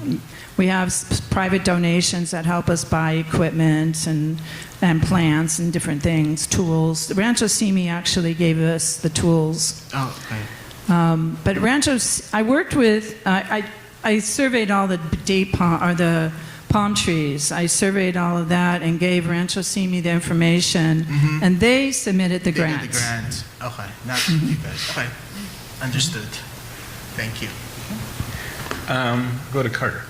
we have private donations that help us buy equipment and plants and different things, tools. Rancho Simi actually gave us the tools. Oh, okay. But Rancho, I worked with, I surveyed all the the palm trees. I surveyed all of that and gave Rancho Simi the information, and they submitted the grant. They did the grant. Okay, not you guys. Okay, understood. Thank you. Go to Carter.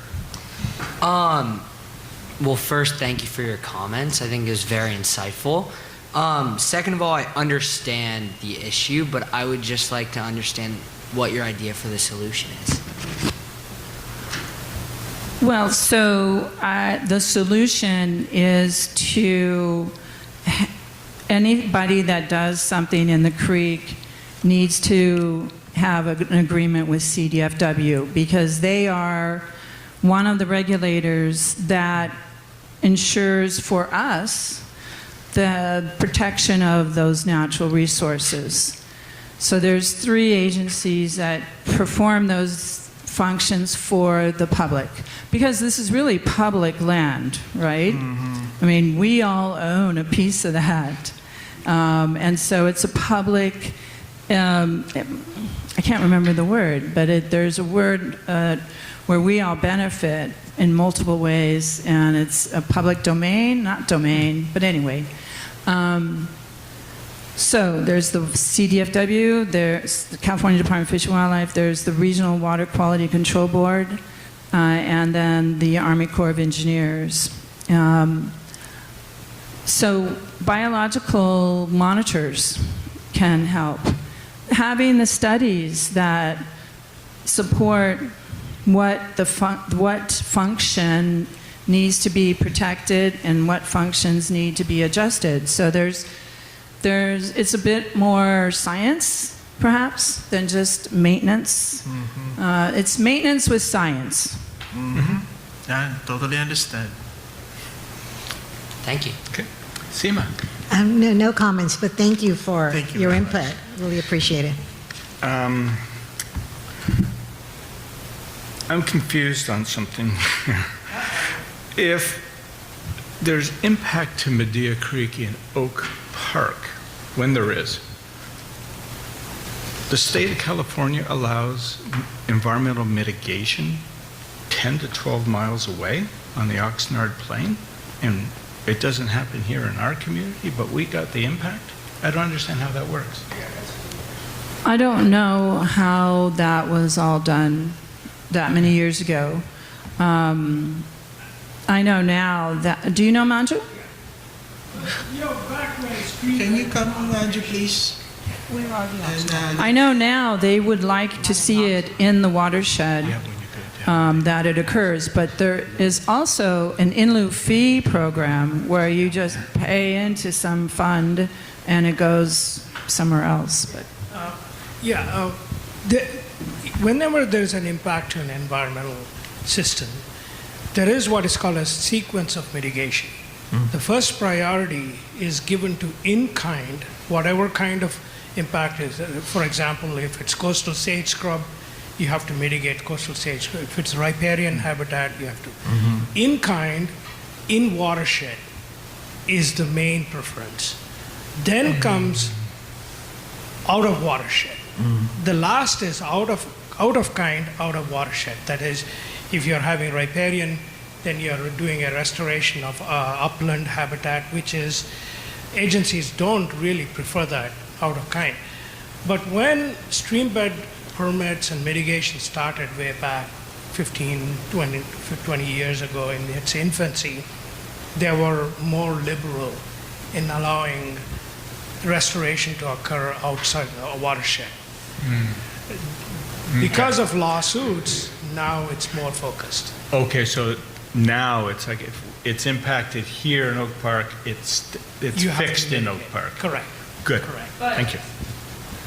Well, first, thank you for your comments. I think it was very insightful. Second of all, I understand the issue, but I would just like to understand what your idea for the solution is. Well, so the solution is to anybody that does something in the creek needs to have an agreement with CDFW, because they are one of the regulators that ensures for us the protection of those natural resources. So there's 3 agencies that perform those functions for the public, because this is really public land, right? I mean, we all own a piece of that. And so it's a public, I can't remember the word, but there's a word where we all benefit in multiple ways, and it's a public domain, not domain, but anyway. So there's the CDFW, there's the California Department of Fish and Wildlife, there's the Regional Water Quality Control Board, and then the Army Corps of Engineers. So biological monitors can help. Having the studies that support what function needs to be protected and what functions need to be adjusted. So it's a bit more science, perhaps, than just maintenance. It's maintenance with science. I totally understand. Thank you. Okay. Seema. No comments, but thank you for your very input. much. Really appreciate it. I'm confused on something. If there's impact to Medea Creek in Oak Park, when there is, the state of California allows environmental mitigation 10 to 12 miles away on the Oxnard Plain, and it doesn't happen here in our community, but we got the impact? I don't understand how that works. I don't know how that was all done that many years ago. I know now that, do you know Manju? Can you come, Andrew, please? I know now they would like to see it in the watershed, that it occurs, but there is also an in lieu fee program where you just pay into some fund and it goes somewhere else. But whenever there's an impact to an environmental system, there is what is called a sequence of mitigation. The first priority is given to in-kind, whatever kind of impact is. For example, if it's coastal sage scrub, you have to mitigate coastal sage scrub. If it's riparian habitat, you have to. In-kind, in watershed, is the main preference. Then comes out of watershed. The last is out of kind, out of watershed. That is, if you're having riparian, then you're doing a restoration of upland habitat, which is, agencies don't really prefer that out of kind. But when streambed permits and mitigation started way back 15, 20 years ago in its infancy, they were more liberal in allowing restoration to occur outside a watershed. Because of lawsuits, now it's more focused. Okay, so now it's like if it's impacted here in Oak Park, it's You have to fixed in Oak mitigate. Park. Correct. Good. Correct. Thank you.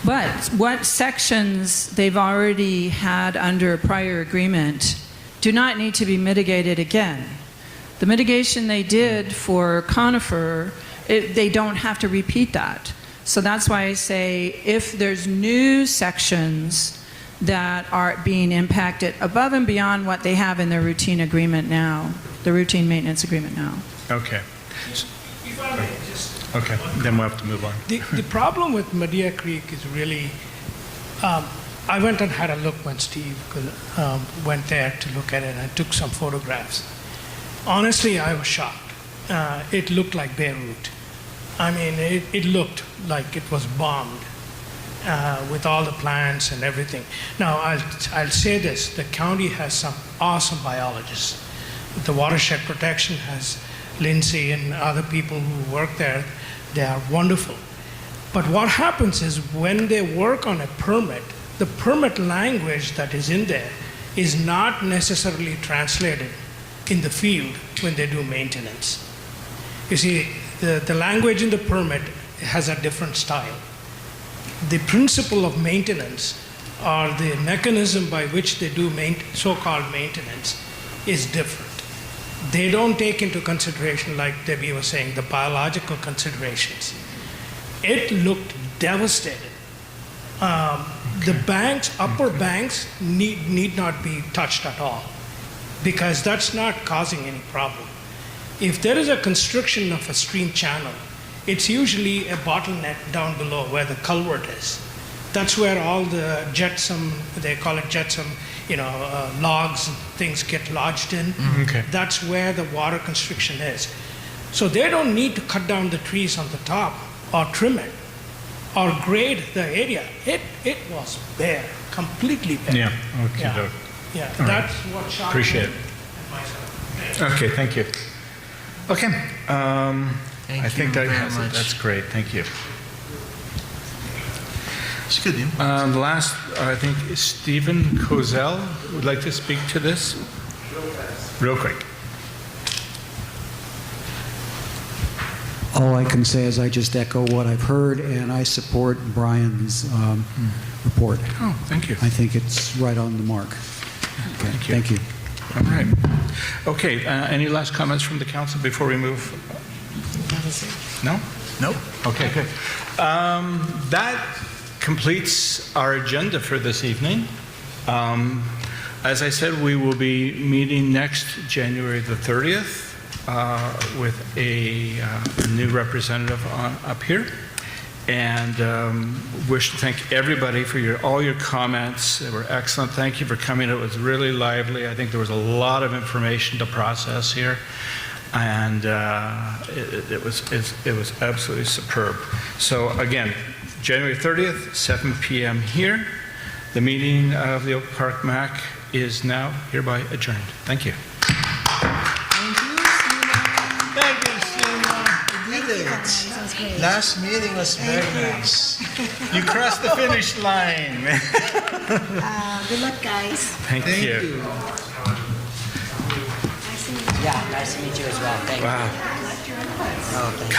But what sections they've already had under a prior agreement do not need to be mitigated again. The mitigation they did for conifer, they don't have to repeat that. So that's why I say if there's new sections that are being impacted above and beyond what they have in their routine agreement now, the routine maintenance agreement now. Okay. If I may just Okay. Then we'll have to move on. The problem with Medea Creek is really, I went and had a look when Steve went there to look at it, and I took some photographs. Honestly, I was shocked. It looked like Beirut. I mean, it looked like it was bombed with all the plants and everything. Now, I'll say this, the county has some awesome biologists. The watershed protection has Lindsay and other people who work there. They are wonderful. But what happens is when they work on a permit, the permit language that is in there is not necessarily translated in the field when they do maintenance. You see, the language in the permit has a different style. The principle of maintenance, or the mechanism by which they do so-called maintenance, is different. They don't take into consideration, like Debbie was saying, the biological considerations. It looked devastated. The banks, upper banks, need not be touched at all, because that's not causing any problem. If there is a constriction of a stream channel, it's usually a bottleneck down below where the culvert is. That's where all the jetsam, they call it jetsam, logs and things get lodged in. Okay. That's where the water constriction is. So they don't need to cut down the trees on the top or trim it or grade the area. It was bare, completely bare. Yeah. Okay. Yeah. Yeah, All right. that's what shocked Appreciate me it. and myself. Okay, thank you. Okay. I think you that very has it. much. That's great. Thank you. It's good input. The last, I think, is Stephen Kozel would like to speak to this. Real quick. All I can say is I just echo what I've heard, and I support Brian's report. Oh, thank you. I think it's right on the mark. Okay, Thank you. thank you. All right. Okay, any last comments from the council before we move? No? Nope. Okay, good. That completes our agenda for this evening. As I said, we will be meeting next January the 30th with a new representative up here. And wish to thank everybody for all your comments. They were excellent. Thank you for coming. It was really lively. I think there was a lot of information to process here. And it was absolutely superb. So again, January 30th, 7 p.m. here. The meeting of the Oak Park MAC is now hereby adjourned. Thank you. Thank you, Sheila. You did it. Last meeting was very nice. You crossed the finish line. Good luck, guys. Thank you. Yeah, nice to meet you as well. Thank you. Wow. Oh, thank you.